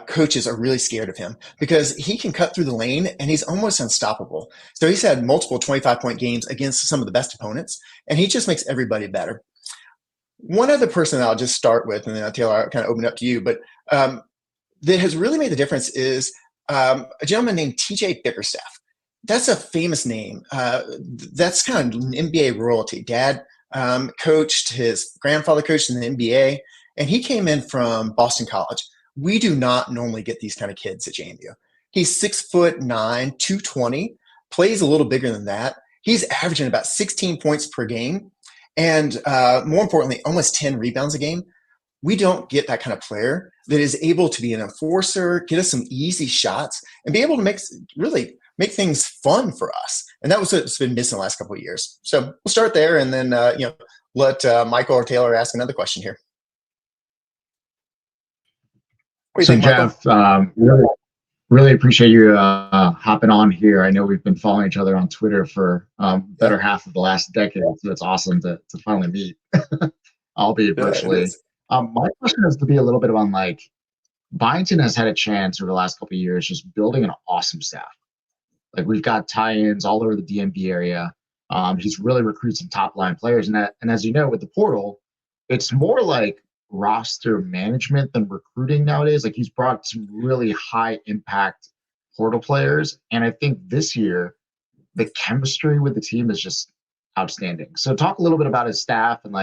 coaches are really scared of him because he can cut through the lane and he's almost unstoppable. So he's had multiple 25-point games against some of the best opponents, and he just makes everybody better. One other person that I'll just start with, and then Taylor, I'll kind of open it up to you, but that has really made the difference is a gentleman named TJ Bickerstaff. That's a famous name. That's kind of NBA royalty. Dad coached, his grandfather coached in the NBA, and he came in from Boston College. We do not normally get these kind of kids at JMU. He's 6'9", 220, plays a little bigger than that. He's averaging about 16 points per game, and more importantly, almost 10 rebounds a game. We don't get that kind of player that is able to be an enforcer, get us some easy shots, and be able to really make things fun for us. And that was what's been missing the last couple of years. So we'll start there, and then let Michael or Taylor ask another question here. What do you think,
Jeff, really appreciate you hopping on here. I know we've been following each other on Twitter for better half of the last decade, so it's awesome to finally meet, albeit virtually. My question is to be a little bit on Byington has had a chance over the last couple of years just building an awesome staff. Like we've got tie-ins all over the DMV area. He's really recruited some top-line players, and as you know, with the portal, it's more like roster management than recruiting nowadays. Like he's brought some really high impact portal players, and I think this year the chemistry with the team is just outstanding. So talk a little bit about his staff and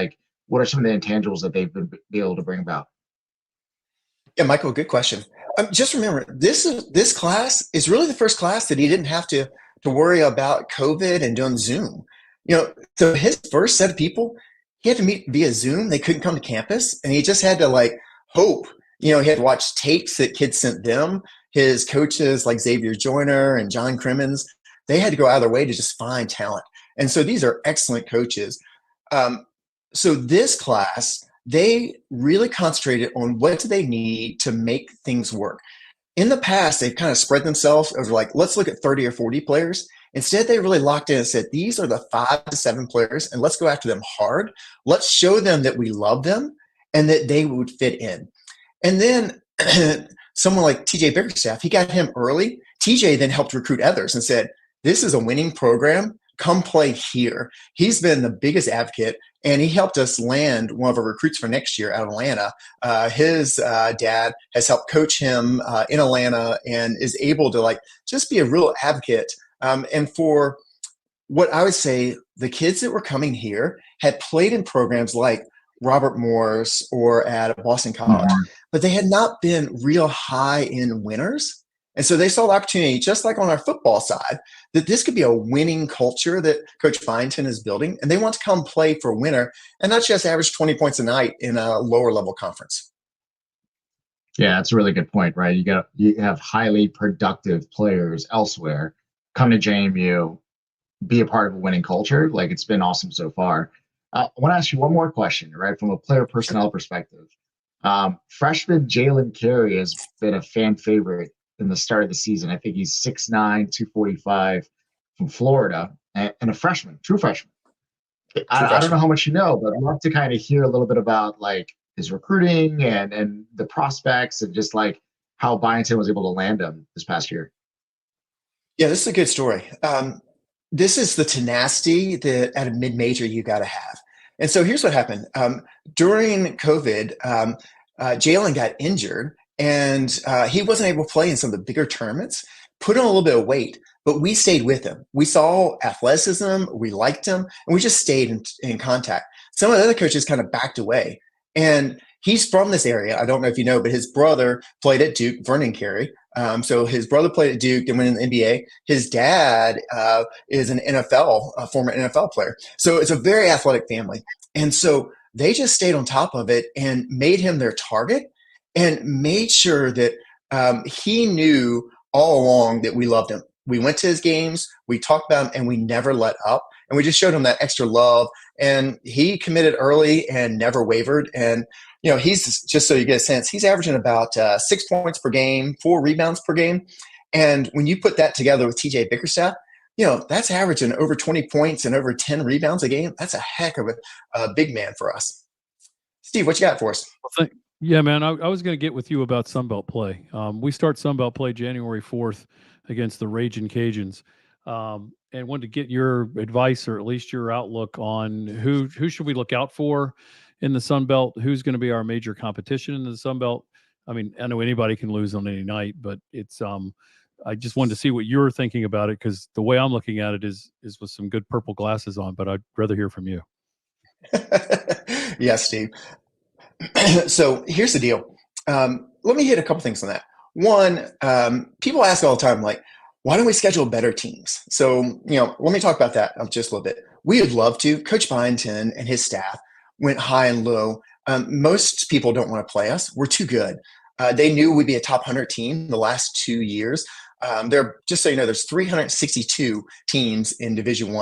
what are some of the intangibles that they've been able to bring about.
Yeah, Michael, good question. Just remember, this class is really the first class that he didn't have to worry about COVID and doing Zoom. So his first set of people, he had to meet via Zoom. They couldn't come to campus, and he just had to hope. He had to watch tapes that kids sent them. His coaches like Xavier Joyner and John Crimmins, they had to go out of their way to just find talent. And so these are excellent coaches. So this class, they really concentrated on what do they need to make things work. In the past, they've kind of spread themselves over let's look at 30 or 40 players. Instead, they really locked in and said, these are the 5 to 7 players, and let's go after them hard. Let's show them that we love them and that they would fit in. And then someone like TJ Bickerstaff, he got him early. TJ then helped recruit others and said, this is a winning program. Come play here. He's been the biggest advocate, and he helped us land one of our recruits for next year out of Atlanta. His dad has helped coach him in Atlanta and is able to just be a real advocate. And for what I would say, the kids that were coming here had played in programs like Robert Morris or at Boston College, but they had not been real high-end winners. And so they saw the opportunity, just like on our football side, that this could be a winning culture that Coach Byington is building, and they want to come play for a winner and not just average 20 points a night in a lower-level conference.
Yeah, that's a really good point, right? You have highly productive players elsewhere come to JMU, be a part of a winning culture. It's been awesome so far. I want to ask you one more question, right? From a player personnel perspective, freshman Jalen Carey has been a fan favorite in the start of the season. I think he's 6'9", 245 from Florida, and a freshman, true freshman. I don't know how much you know, but I'd love to kind of hear a little bit about his recruiting and the prospects and just how Byington was able to land him this past year.
Yeah, this is a good story. This is the tenacity that at a mid-major you got to have. And so here's what happened. During COVID, Jalen got injured, and he wasn't able to play in some of the bigger tournaments, put on a little bit of weight, but we stayed with him. We saw athleticism, we liked him, and we just stayed in contact. Some of the other coaches kind of backed away. And he's from this area. I don't know if you know, but his brother played at Duke, Vernon Carey. So his brother played at Duke and went in the NBA. His dad is an a former NFL player. So it's a very athletic family. And so they just stayed on top of it and made him their target and made sure that he knew all along that we loved him. We went to his games, we talked about him, and we never let up. And we just showed him that extra love. And he committed early and never wavered. And he's, just so you get a sense, he's averaging about 6 points per game, 4 rebounds per game. And when you put that together with TJ Bickerstaff, that's averaging over 20 points and over 10 rebounds a game. That's a heck of a big man for us. Steve, what you got for us?
Yeah, man, I was going to get with you about Sunbelt play. We start Sunbelt play January 4th against the Ragin' Cajuns, and wanted to get your advice or at least your outlook on who should we look out for in the Sunbelt. Who's going to be our major competition in the Sunbelt? I mean, I know anybody can lose on any night, but it's I just wanted to see what you're thinking about it, because the way I'm looking at it is with some good purple glasses on. But I'd rather hear from you.
Yes, Steve. So here's the deal. Let me hit a couple things on that. One, people ask all the time, like, why don't we schedule better teams? So, let me talk about that just a little bit. We would love to. Coach Byington and his staff went high and low. Most people don't want to play us. We're too good. They knew we'd be a top 100 team the last 2 years. Just so you know, there's 362 teams in Division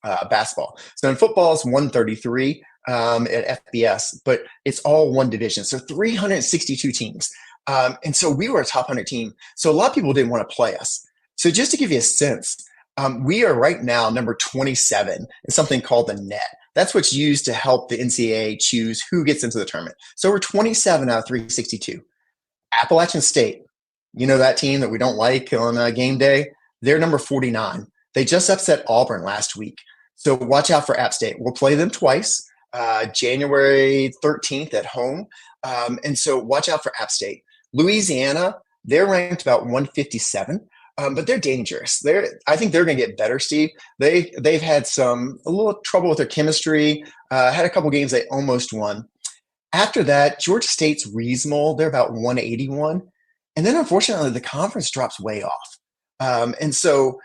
I basketball. So in football, it's 133 at FBS, but it's all one division. So 362 teams. And so we were a top 100 team. So a lot of people didn't want to play us. So just to give you a sense, we are right now number 27 in something called the net. That's what's used to help the NCAA choose who gets into the tournament. So we're 27 out of 362. Appalachian State, that team that we don't like on game day, they're number 49. They just upset Auburn last week. So watch out for App State. We'll play them twice, January 13th at home. And so watch out for App State. Louisiana, they're ranked about 157. But they're dangerous. I think they're going to get better, Steve. They've had a little trouble with their chemistry. Had a couple games they almost won. After that, Georgia State's reasonable. They're about 181. And then, unfortunately, the conference drops way off. And so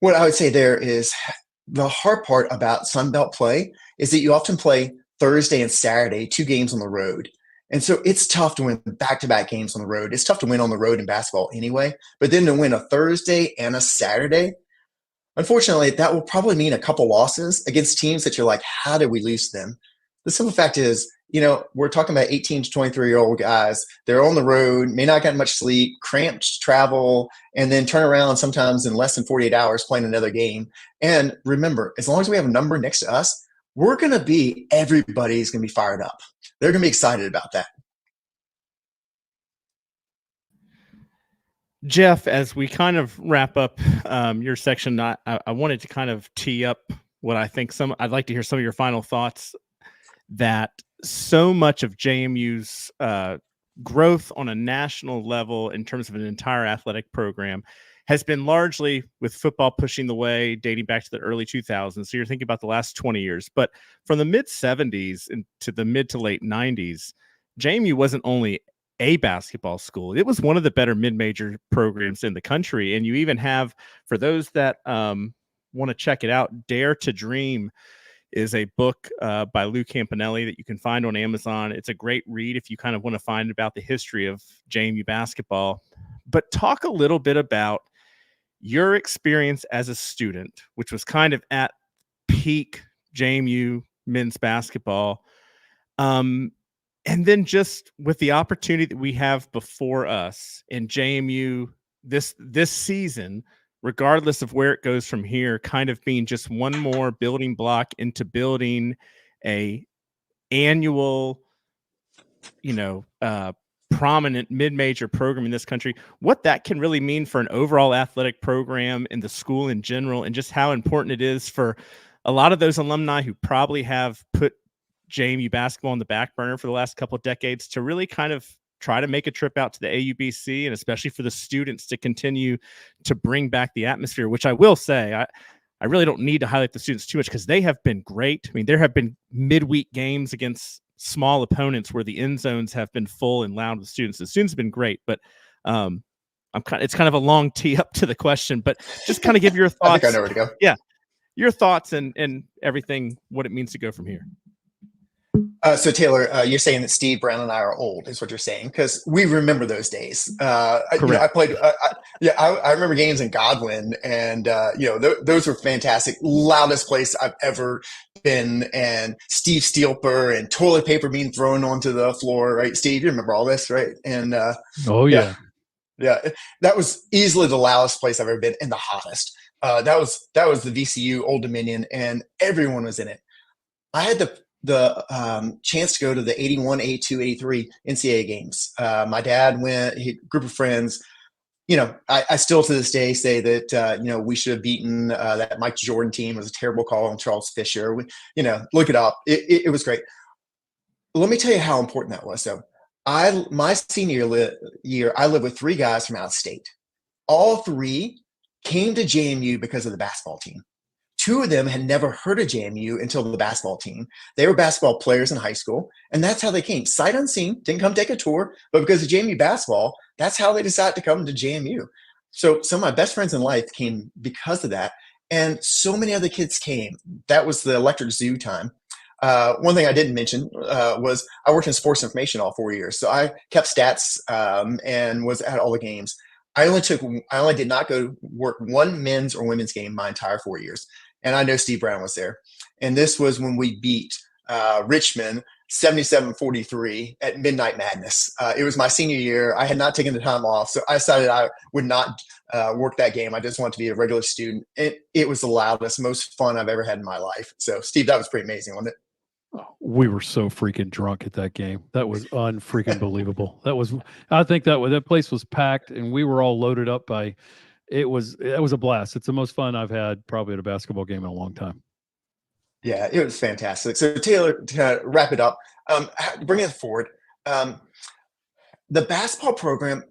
what I would say there is the hard part about Sunbelt play is that you often play Thursday and Saturday, 2 games on the road. And so it's tough to win back-to-back games on the road. It's tough to win on the road in basketball anyway. But then to win a Thursday and a Saturday, unfortunately, that will probably mean a couple losses against teams that you're like, how did we lose them? The simple fact is, we're talking about 18 to 23-year-old guys. They're on the road, may not get much sleep, cramped travel, and then turn around sometimes in less than 48 hours playing another game. And remember, as long as we have a number next to us, everybody's going to be fired up. They're going to be excited about that.
Jeff, as we kind of wrap up your section, I wanted to kind of tee up what I think I'd like to hear some of your final thoughts, that so much of JMU's growth on a national level in terms of an entire athletic program has been largely with football pushing the way, dating back to the early 2000s. So you're thinking about the last 20 years. But from the mid-70s to the mid to late 90s, JMU wasn't only a basketball school. It was one of the better mid-major programs in the country. And you even have, for those that want to check it out, Dare to Dream is a book by Lou Campanelli that you can find on Amazon. It's a great read if you kind of want to find about the history of JMU basketball. But talk a little bit about your experience as a student, which was kind of at peak JMU men's basketball. And then just with the opportunity that we have before us in JMU this season, regardless of where it goes from here, kind of being just one more building block into building a annual, prominent mid-major program in this country, what that can really mean for an overall athletic program in the school in general, and just how important it is for a lot of those alumni who probably have put JMU basketball on the back burner for the last couple of decades to really kind of try to make a trip out to the AUBC, and especially for the students to continue to bring back the atmosphere, which I will say, I really don't need to highlight the students too much because they have been great. I mean, there have been midweek games against small opponents where the end zones have been full and loud with students. The students have been great, but it's kind of a long tee up to the question, but just kind of give your thoughts.
I think I know where to go.
Yeah. Your thoughts and everything, what it means to go from here.
So Taylor, you're saying that Steve, Brown, and I are old, is what you're saying, because we remember those days. I played. I remember games in Godwin, and those were fantastic. Loudest place I've ever been, and Steve Steelper and toilet paper being thrown onto the floor. Right, Steve, you remember all this, right? And yeah, that was easily the loudest place I've ever been, and the hottest. That was the VCU Old Dominion, and everyone was in it. I had the the chance to go to the 81, 82, 83 NCAA games. My dad went, group of friends. I still to this day say that, we should have beaten that Mike Jordan team. It was a terrible call on Charles Fisher. Look it up. It was great. Let me tell you how important that was. So my senior year, I lived with 3 guys from out of state. All 3 came to JMU because of the basketball team. 2 of them had never heard of JMU until the basketball team. They were basketball players in high school, and that's how they came. Sight unseen, didn't come take a tour, but because of JMU basketball, that's how they decided to come to JMU. So some of my best friends in life came because of that, and so many other kids came. That was the electric zoo time. One thing I didn't mention was I worked in sports information all 4 years. So I kept stats and was at all the games. I only did not go work one men's or women's game my entire 4 years. And I know Steve Brown was there. And this was when we beat Richmond 77-43 at Midnight Madness. It was my senior year. I had not taken the time off, so I decided I would not work that game. I just wanted to be a regular student. It was the loudest, most fun I've ever had in my life. So, Steve, that was pretty amazing, wasn't it?
We were so freaking drunk at that game. That was unfreaking believable. I think that place was packed, and we were all loaded up by. It was a blast. It's the most fun I've had probably at a basketball game in a long time.
Yeah, it was fantastic. So Taylor, to wrap it up, bringing it forward, the basketball program,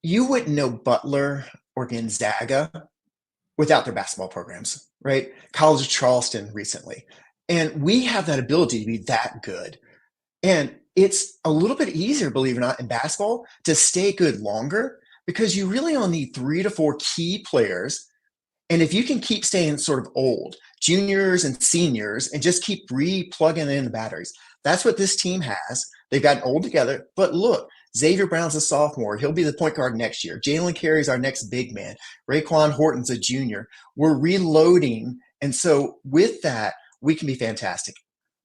you wouldn't know Butler or Gonzaga without their basketball programs, right? College of Charleston recently. And we have that ability to be that good. And it's a little bit easier, believe it or not, in basketball to stay good longer because you really only need 3 to 4 key players. And if you can keep staying sort of old, juniors and seniors, and just keep plugging in the batteries, that's what this team has. They've gotten old together. But look, Xavier Brown's a sophomore. He'll be the point guard next year. Jalen Carey's our next big man. Raekwon Horton's a junior. We're reloading. And so with that, we can be fantastic.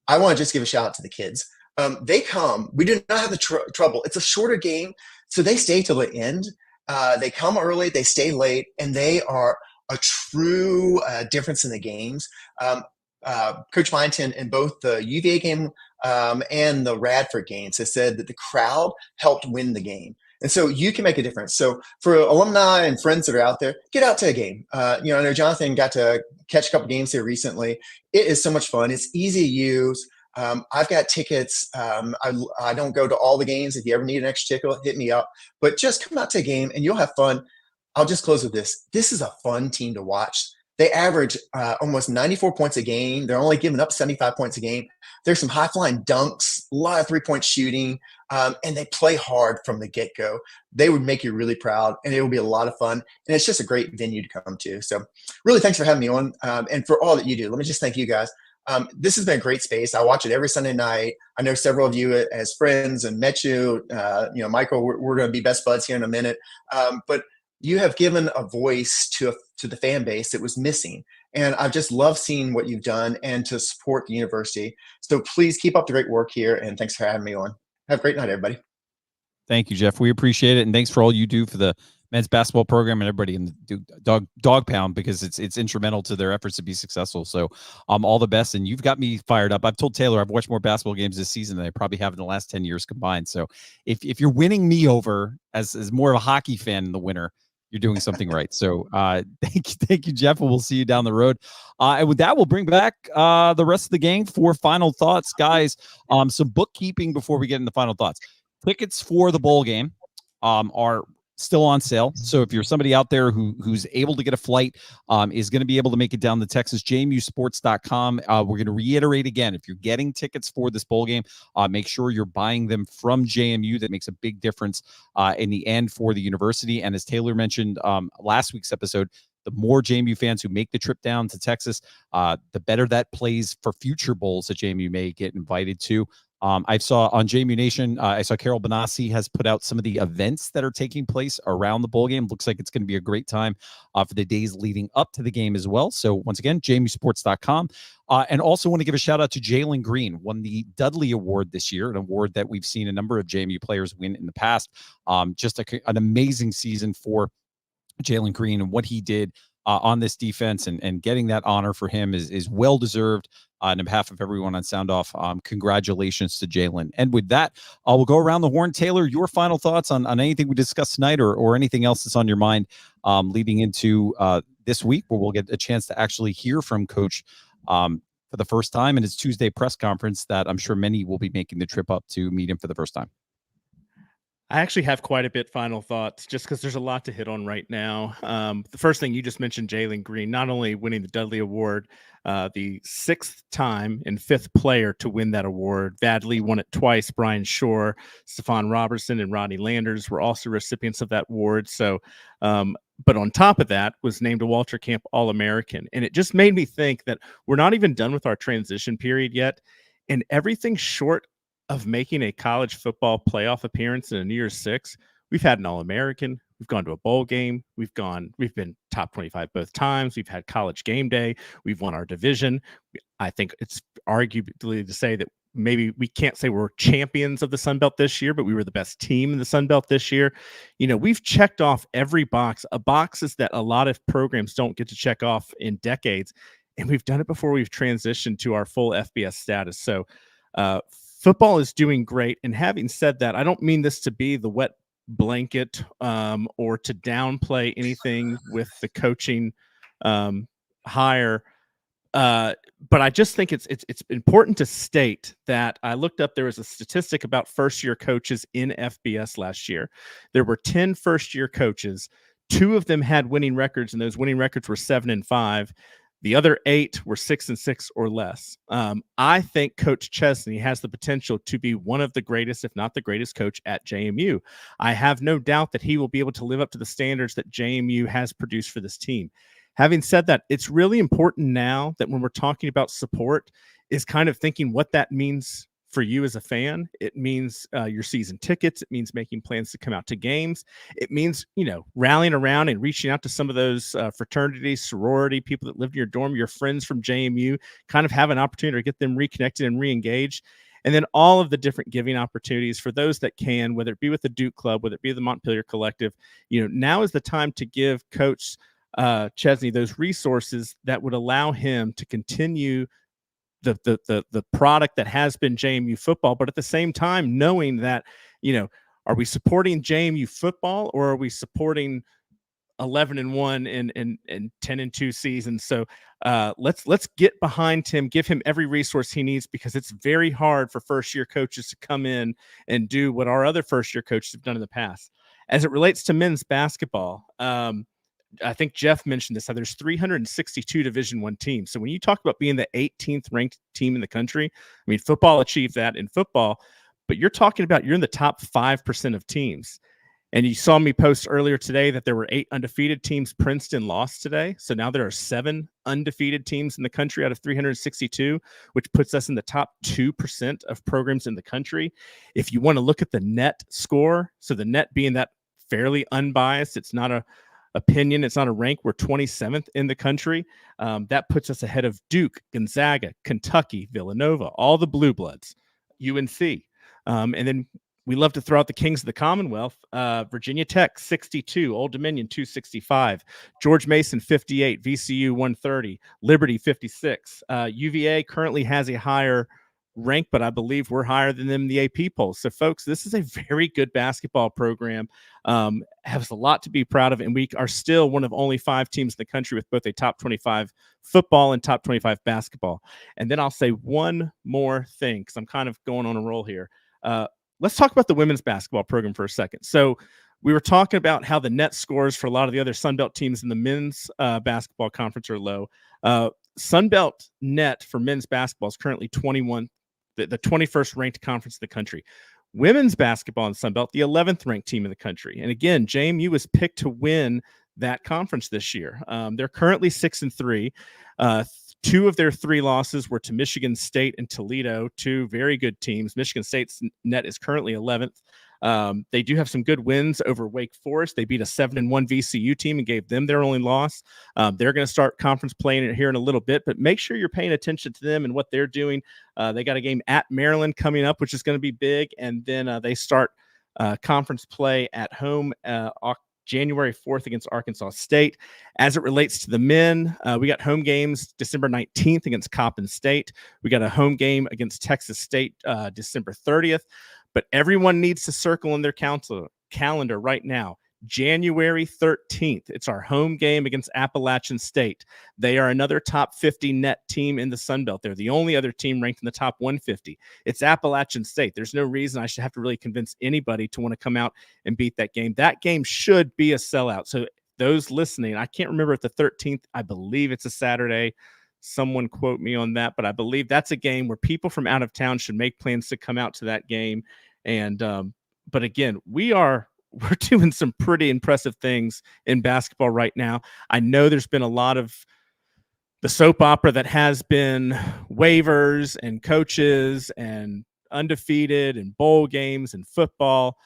I want to just give a shout out to the kids. They come. We do not have the trouble. It's a shorter game, so they stay till the end. They come early, they stay late, and they are a true difference in the games. Coach Byington in both the UVA game and the Radford games has said that the crowd helped win the game. And so you can make a difference. So for alumni and friends that are out there, get out to a game. I know Jonathan got to catch a couple games here recently. It is so much fun. It's easy to use. I've got tickets. I don't go to all the games. If you ever need an extra ticket, hit me up. But just come out to a game and you'll have fun. I'll just close with this. This is a fun team to watch. They average almost 94 points a game. They're only giving up 75 points a game. There's some high-flying dunks, a lot of three-point shooting, and they play hard from the get-go. They would make you really proud, and it will be a lot of fun. And it's just a great venue to come to. So really thanks for having me on and for all that you do. Let me just thank you guys. This has been a great space. I watch it every Sunday night. I know several of you as friends and met you. Michael, we're going to be best buds here in a minute. But you have given a voice to the fan base that was missing. And I've just loved seeing what you've done and to support the university. So please keep up the great work here. And thanks for having me on. Have a great night, everybody.
Thank you, Jeff. We appreciate it. And thanks for all you do for the men's basketball program and everybody in the dog pound, because it's instrumental to their efforts to be successful. So all the best. And you've got me fired up. I've told Taylor I've watched more basketball games this season than I probably have in the last 10 years combined. So if you're winning me over as more of a hockey fan in the winter, you're doing something right. So thank you, Jeff. And we'll see you down the road. And with that, we'll bring back the rest of the gang for final thoughts, guys. Some bookkeeping before we get into final thoughts. Tickets for the bowl game are still on sale. So if you're somebody out there who's able to get a flight, is going to be able to make it down to Texas, jmusports.com. We're going to reiterate again, if you're getting tickets for this bowl game, make sure you're buying them from JMU. That makes a big difference in the end for the university. And as Taylor mentioned last week's episode, the more JMU fans who make the trip down to Texas, the better that plays for future bowls that JMU may get invited to. I saw on JMU Nation, I saw Carol Benassi has put out some of the events that are taking place around the bowl game. Looks like it's going to be a great time for the days leading up to the game as well. So once again, jmusports.com. And also want to give a shout out to Jalen Green, won the Dudley Award this year, an award that we've seen a number of JMU players win in the past. Just an amazing season for Jalen Green and what he did on this defense, and getting that honor for him is well deserved. On behalf of everyone on Sound Off, congratulations to Jalen. And with that, we'll go around the horn. Taylor, your final thoughts on anything we discussed tonight, or anything else that's on your mind leading into this week, where we'll get a chance to actually hear from Coach for the first time in his Tuesday press conference that I'm sure many will be making the trip up to meet him for the first time.
I actually have quite a bit final thoughts, just because there's a lot to hit on right now. The first thing you just mentioned, Jalen Green, not only winning the Dudley Award, the 6th time and 5th player to win that award. Vadley won it twice. Brian Shore, Stephon Robertson, and Rodney Landers were also recipients of that award. So, but on top of that, was named a Walter Camp All-American. And it just made me think that we're not even done with our transition period yet. And everything short of making a college football playoff appearance in a New Year's Six, we've had an All-American. We've gone to a bowl game. We've been top 25 both times. We've had college game day. We've won our division. I think it's arguably to say that maybe we can't say we're champions of the Sun Belt this year, but we were the best team in the Sun Belt this year. You know, we've checked off every box, boxes that a lot of programs don't get to check off in decades. And we've done it before we've transitioned to our full FBS status. So, football is doing great. And having said that, I don't mean this to be the wet blanket or to downplay anything with the coaching hire. But I just think it's important to state that I looked up, there was a statistic about first-year coaches in FBS last year. There were 10 first-year coaches. 2 of them had winning records, and those winning records were 7-5. The other 8 were 6-6 or less. I think Coach Chesney has the potential to be one of the greatest, if not the greatest coach at JMU. I have no doubt that he will be able to live up to the standards that JMU has produced for this team. Having said that, it's really important now that when we're talking about support is kind of thinking what that means for you as a fan. It means your season tickets. It means making plans to come out to games. It means, you know, rallying around and reaching out to some of those fraternities, sorority people that live in your dorm, your friends from JMU, kind of have an opportunity to get them reconnected and re-engaged. And then all of the different giving opportunities for those that can, whether it be with the Duke Club, whether it be the Montpelier Collective. You know, now is the time to give Coach Chesney those resources that would allow him to continue the product that has been JMU football, but at the same time knowing that, you know, are we supporting JMU football or are we supporting 11-1 and 10-2 seasons? So let's get behind him, give him every resource he needs, because it's very hard for first-year coaches to come in and do what our other first-year coaches have done in the past. As it relates to men's basketball, I think Jeff mentioned this, how there's 362 Division I teams. So when you talk about being the 18th ranked team in the country, I mean, football achieved that in football, but you're talking about you're in the top 5% of teams. And you saw me post earlier today that there were 8 undefeated teams. Princeton lost today. So now there are 7 undefeated teams in the country out of 362, which puts us in the top 2% of programs in the country. If you want to look at the net score, so the net being that fairly unbiased, it's not a opinion, it's not a rank, we're 27th in the country. That puts us ahead of Duke, Gonzaga, Kentucky, Villanova, all the blue bloods, UNC. And then we love to throw out the Kings of the Commonwealth. Virginia Tech 62, Old Dominion 265, George Mason 58, VCU 130, Liberty 56. UVA currently has a higher rank, but I believe we're higher than them in the AP polls. So, folks, this is a very good basketball program. Has a lot to be proud of, and we are still one of only 5 teams in the country with both a top 25 football and top 25 basketball. And then I'll say one more thing, because I'm kind of going on a roll here. Let's talk about the women's basketball program for a second. So we were talking about how the net scores for a lot of the other Sun Belt teams in the men's basketball conference are low. Sun Belt net for men's basketball is currently 21, the 21st ranked conference in the country. Women's basketball in Sun Belt, the 11th ranked team in the country. And again, JMU was picked to win that conference this year. They're currently 6-3. 2 of their 3 losses were to Michigan State and Toledo, 2 very good teams. Michigan State's net is currently 11th. They do have some good wins over Wake Forest. They beat a 7-1 VCU team and gave them their only loss. They're going to start conference playing here in a little bit, but make sure you're paying attention to them and what they're doing. They got a game at Maryland coming up, which is going to be big. And then they start conference play at home January 4th against Arkansas State. As it relates to the men, we got home games December 19th against Coppin State. We got a home game against Texas State December 30th. But everyone needs to circle in their calendar right now. January 13th, it's our home game against Appalachian State. They are another top 50 net team in the Sun Belt. They're the only other team ranked in the top 150. It's Appalachian State. There's no reason I should have to really convince anybody to want to come out and beat that game. That game should be a sellout. So those listening, I can't remember if the 13th, I believe it's a Saturday. Someone quote me on that, but I believe that's a game where people from out of town should make plans to come out to that game. And, but again, we're doing some pretty impressive things in basketball right now. I know there's been a lot of the soap opera that has been waivers and coaches and undefeated and bowl games and football.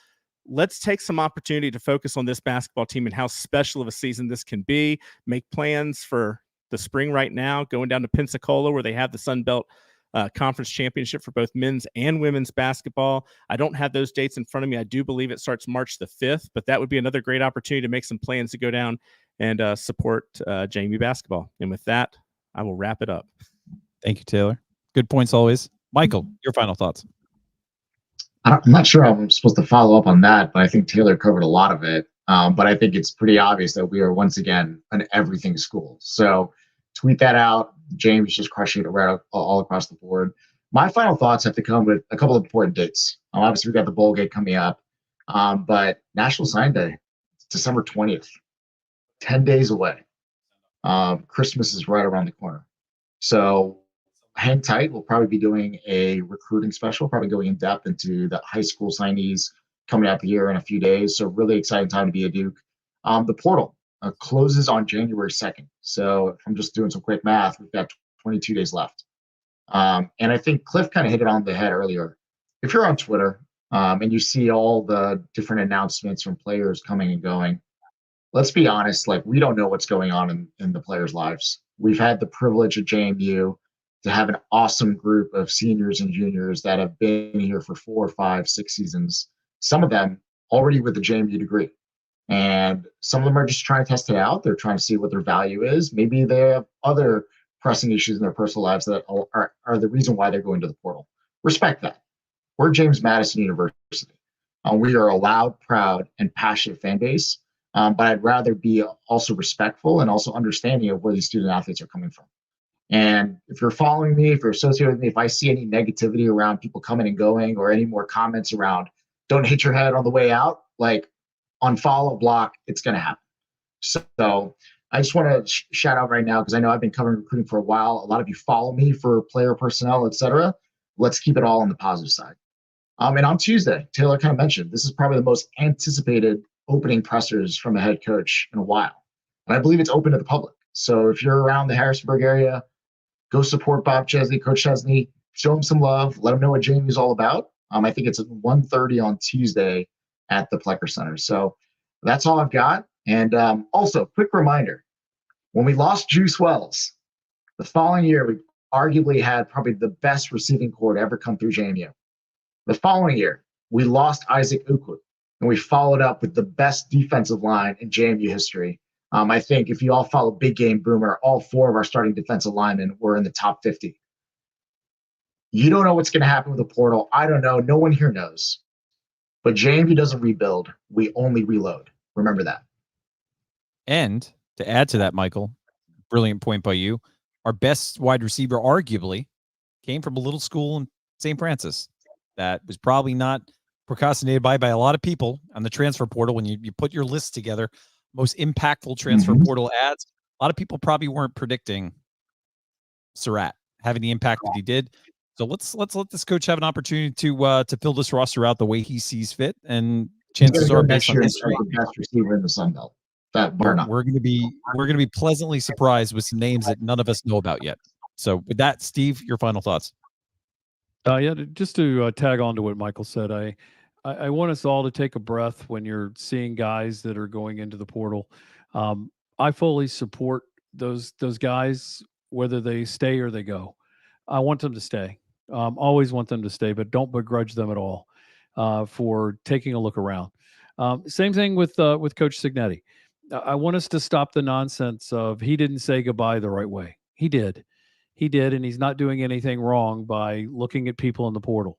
Let's take some opportunity to focus on this basketball team and how special of a season this can be. Make plans for the spring right now, going down to Pensacola where they have the Sun Belt Conference Championship for both men's and women's basketball. I don't have those dates in front of me. I do believe it starts March the 5th, but that would be another great opportunity to make some plans to go down and support JMU basketball. And with that, I will wrap it up.
Thank you, Taylor. Good points always. Michael, your final thoughts.
I'm not sure I'm supposed to follow up on that, but I think Taylor covered a lot of it. But I think it's pretty obvious that we are once again an everything school. So tweet that out. James just crushing it right all across the board. My final thoughts have to come with a couple of important dates. Obviously, we've got the bowl game coming up, but National Sign Day, December 20th, 10 days away. Christmas is right around the corner. So hang tight. We'll probably be doing a recruiting special, probably going in depth into the high school signees coming up here in a few days. So really exciting time to be a Duke. The portal closes on January 2nd. So if I'm just doing some quick math, we've got 22 days left. And I think Cliff kind of hit it on the head earlier. If you're on Twitter and you see all the different announcements from players coming and going, let's be honest, like we don't know what's going on in the players' lives. We've had the privilege at JMU to have an awesome group of seniors and juniors that have been here for 4, 5, 6 seasons. Some of them already with a JMU degree. And some of them are just trying to test it out. They're trying to see what their value is. Maybe they have other pressing issues in their personal lives that are the reason why they're going to the portal. Respect that. We're James Madison University. We are a loud, proud, and passionate fan base. But I'd rather be also respectful and also understanding of where these student athletes are coming from. And if you're following me, if you're associated with me, if I see any negativity around people coming and going or any more comments around don't hit your head on the way out, like unfollow, block, it's going to happen. So I just want to shout out right now, because I know I've been covering recruiting for a while. A lot of you follow me for player personnel, et cetera. Let's keep it all on the positive side. And on Tuesday, Taylor kind of mentioned, this is probably the most anticipated opening pressers from a head coach in a while. And I believe it's open to the public. So if you're around the Harrisonburg area, go support Bob Chesney, Coach Chesney, show him some love, let him know what JMU is all about. I think it's at 1:30 on Tuesday at the Plecker Center. So that's all I've got. And also, quick reminder, when we lost Juice Wells, the following year, we arguably had probably the best receiving corps to ever come through JMU. The following year, we lost Isaac Ukwu, and we followed up with the best defensive line in JMU history. I think if you all follow Big Game Boomer, all 4 of our starting defensive linemen were in the top 50. You don't know what's going to happen with the portal. I don't know. No one here knows. But JMU doesn't rebuild. We only reload. Remember that.
And to add to that, Michael, brilliant point by you, our best wide receiver arguably came from a little school in St. Francis that was probably not procrastinated by a lot of people on the transfer portal. When you put your list together, most impactful transfer portal ads, a lot of people probably weren't predicting Surratt having the impact that he did. So let's let this coach have an opportunity to fill this roster out the way he sees fit, and chances are, based on history,
the best receiver in the Sun Belt.
We're going to be pleasantly surprised with some names that none of us know about yet. So with that, Steve, your final thoughts.
Yeah, just to tag on to what Michael said, I want us all to take a breath when you're seeing guys that are going into the portal. I fully support those guys, whether they stay or they go. I want them to stay. Always want them to stay, but don't begrudge them at all for taking a look around. Same thing with Coach Signetti. I want us to stop the nonsense of he didn't say goodbye the right way. He did, and he's not doing anything wrong by looking at people in the portal.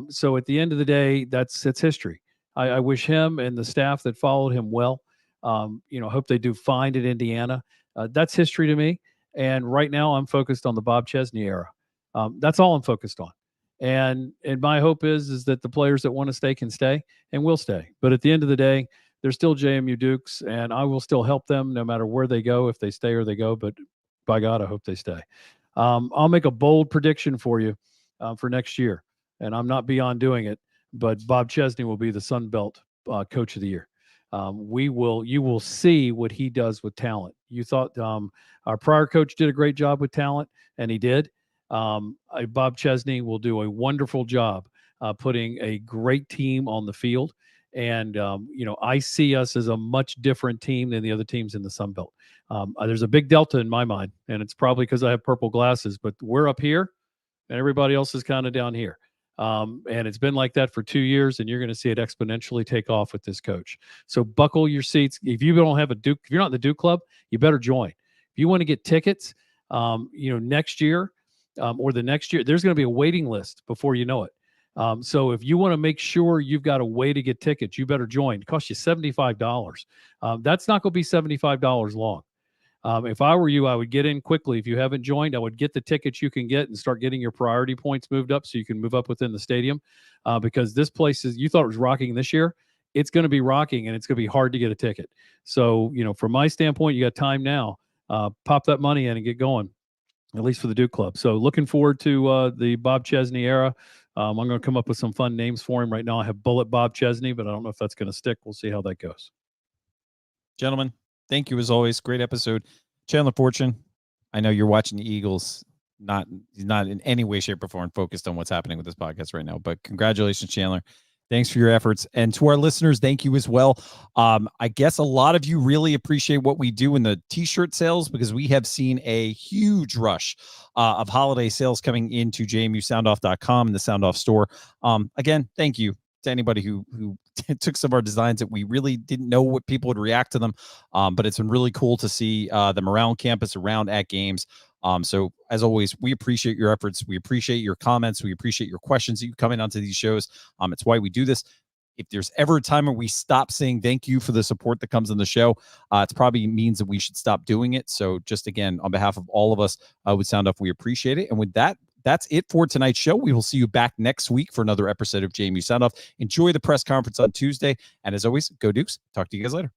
So at the end of the day, it's history. I wish him and the staff that followed him well. Hope they do fine at Indiana. That's history to me. And right now, I'm focused on the Bob Chesney era. That's all I'm focused on. And my hope is that the players that want to stay can stay and will stay. But at the end of the day, they're still JMU Dukes, and I will still help them no matter where they go, if they stay or they go. But by God, I hope they stay. I'll make a bold prediction for you for next year, and I'm not beyond doing it. But Bob Chesney will be the Sun Belt Coach of the Year. You will see what he does with talent. You thought our prior coach did a great job with talent, and he did. Bob Chesney will do a wonderful job putting a great team on the field. And, I see us as a much different team than the other teams in the Sun Belt. There's a big delta in my mind, and it's probably because I have purple glasses, but we're up here and everybody else is kind of down here. And it's been like that for 2 years, and you're going to see it exponentially take off with this coach. So buckle your seats. If you don't have a Duke, if you're not in the Duke Club, you better join. If you want to get tickets, next year or the next year, there's going to be a waiting list before you know it. So if you want to make sure you've got a way to get tickets, you better join. It costs you $75. That's not going to be $75 long. If I were you, I would get in quickly. If you haven't joined, I would get the tickets you can get and start getting your priority points moved up so you can move up within the stadium. Because this place you thought it was rocking this year. It's going to be rocking, and it's going to be hard to get a ticket. So, from my standpoint, you got time now. Pop that money in and get going, at least for the Duke Club. So looking forward to the Bob Chesney era. I'm going to come up with some fun names for him. Right now I have Bullet Bob Chesney, but I don't know if that's going to stick. We'll see how that goes.
Gentlemen, thank you as always. Great episode. Chandler Fortune, I know you're watching the Eagles. He's not in any way, shape, or form focused on what's happening with this podcast right now. But congratulations, Chandler. Thanks for your efforts. And to our listeners, thank you as well. I guess a lot of you really appreciate what we do in the t-shirt sales, because we have seen a huge rush of holiday sales coming into JMUSoundoff.com and the Sound Off store. Again, thank you to anybody who took some of our designs that we really didn't know what people would react to them. But it's been really cool to see them around campus, around at games. So as always, we appreciate your efforts. We appreciate your comments. We appreciate your questions that you come in onto these shows. It's why we do this. If there's ever a time where we stop saying thank you for the support that comes in the show, it probably means that we should stop doing it. So just again, on behalf of all of us with Sound Off, we appreciate it. And with that, that's it for tonight's show. We will see you back next week for another episode of JMU Sound Off. Enjoy the press conference on Tuesday. And as always, go Dukes. Talk to you guys later.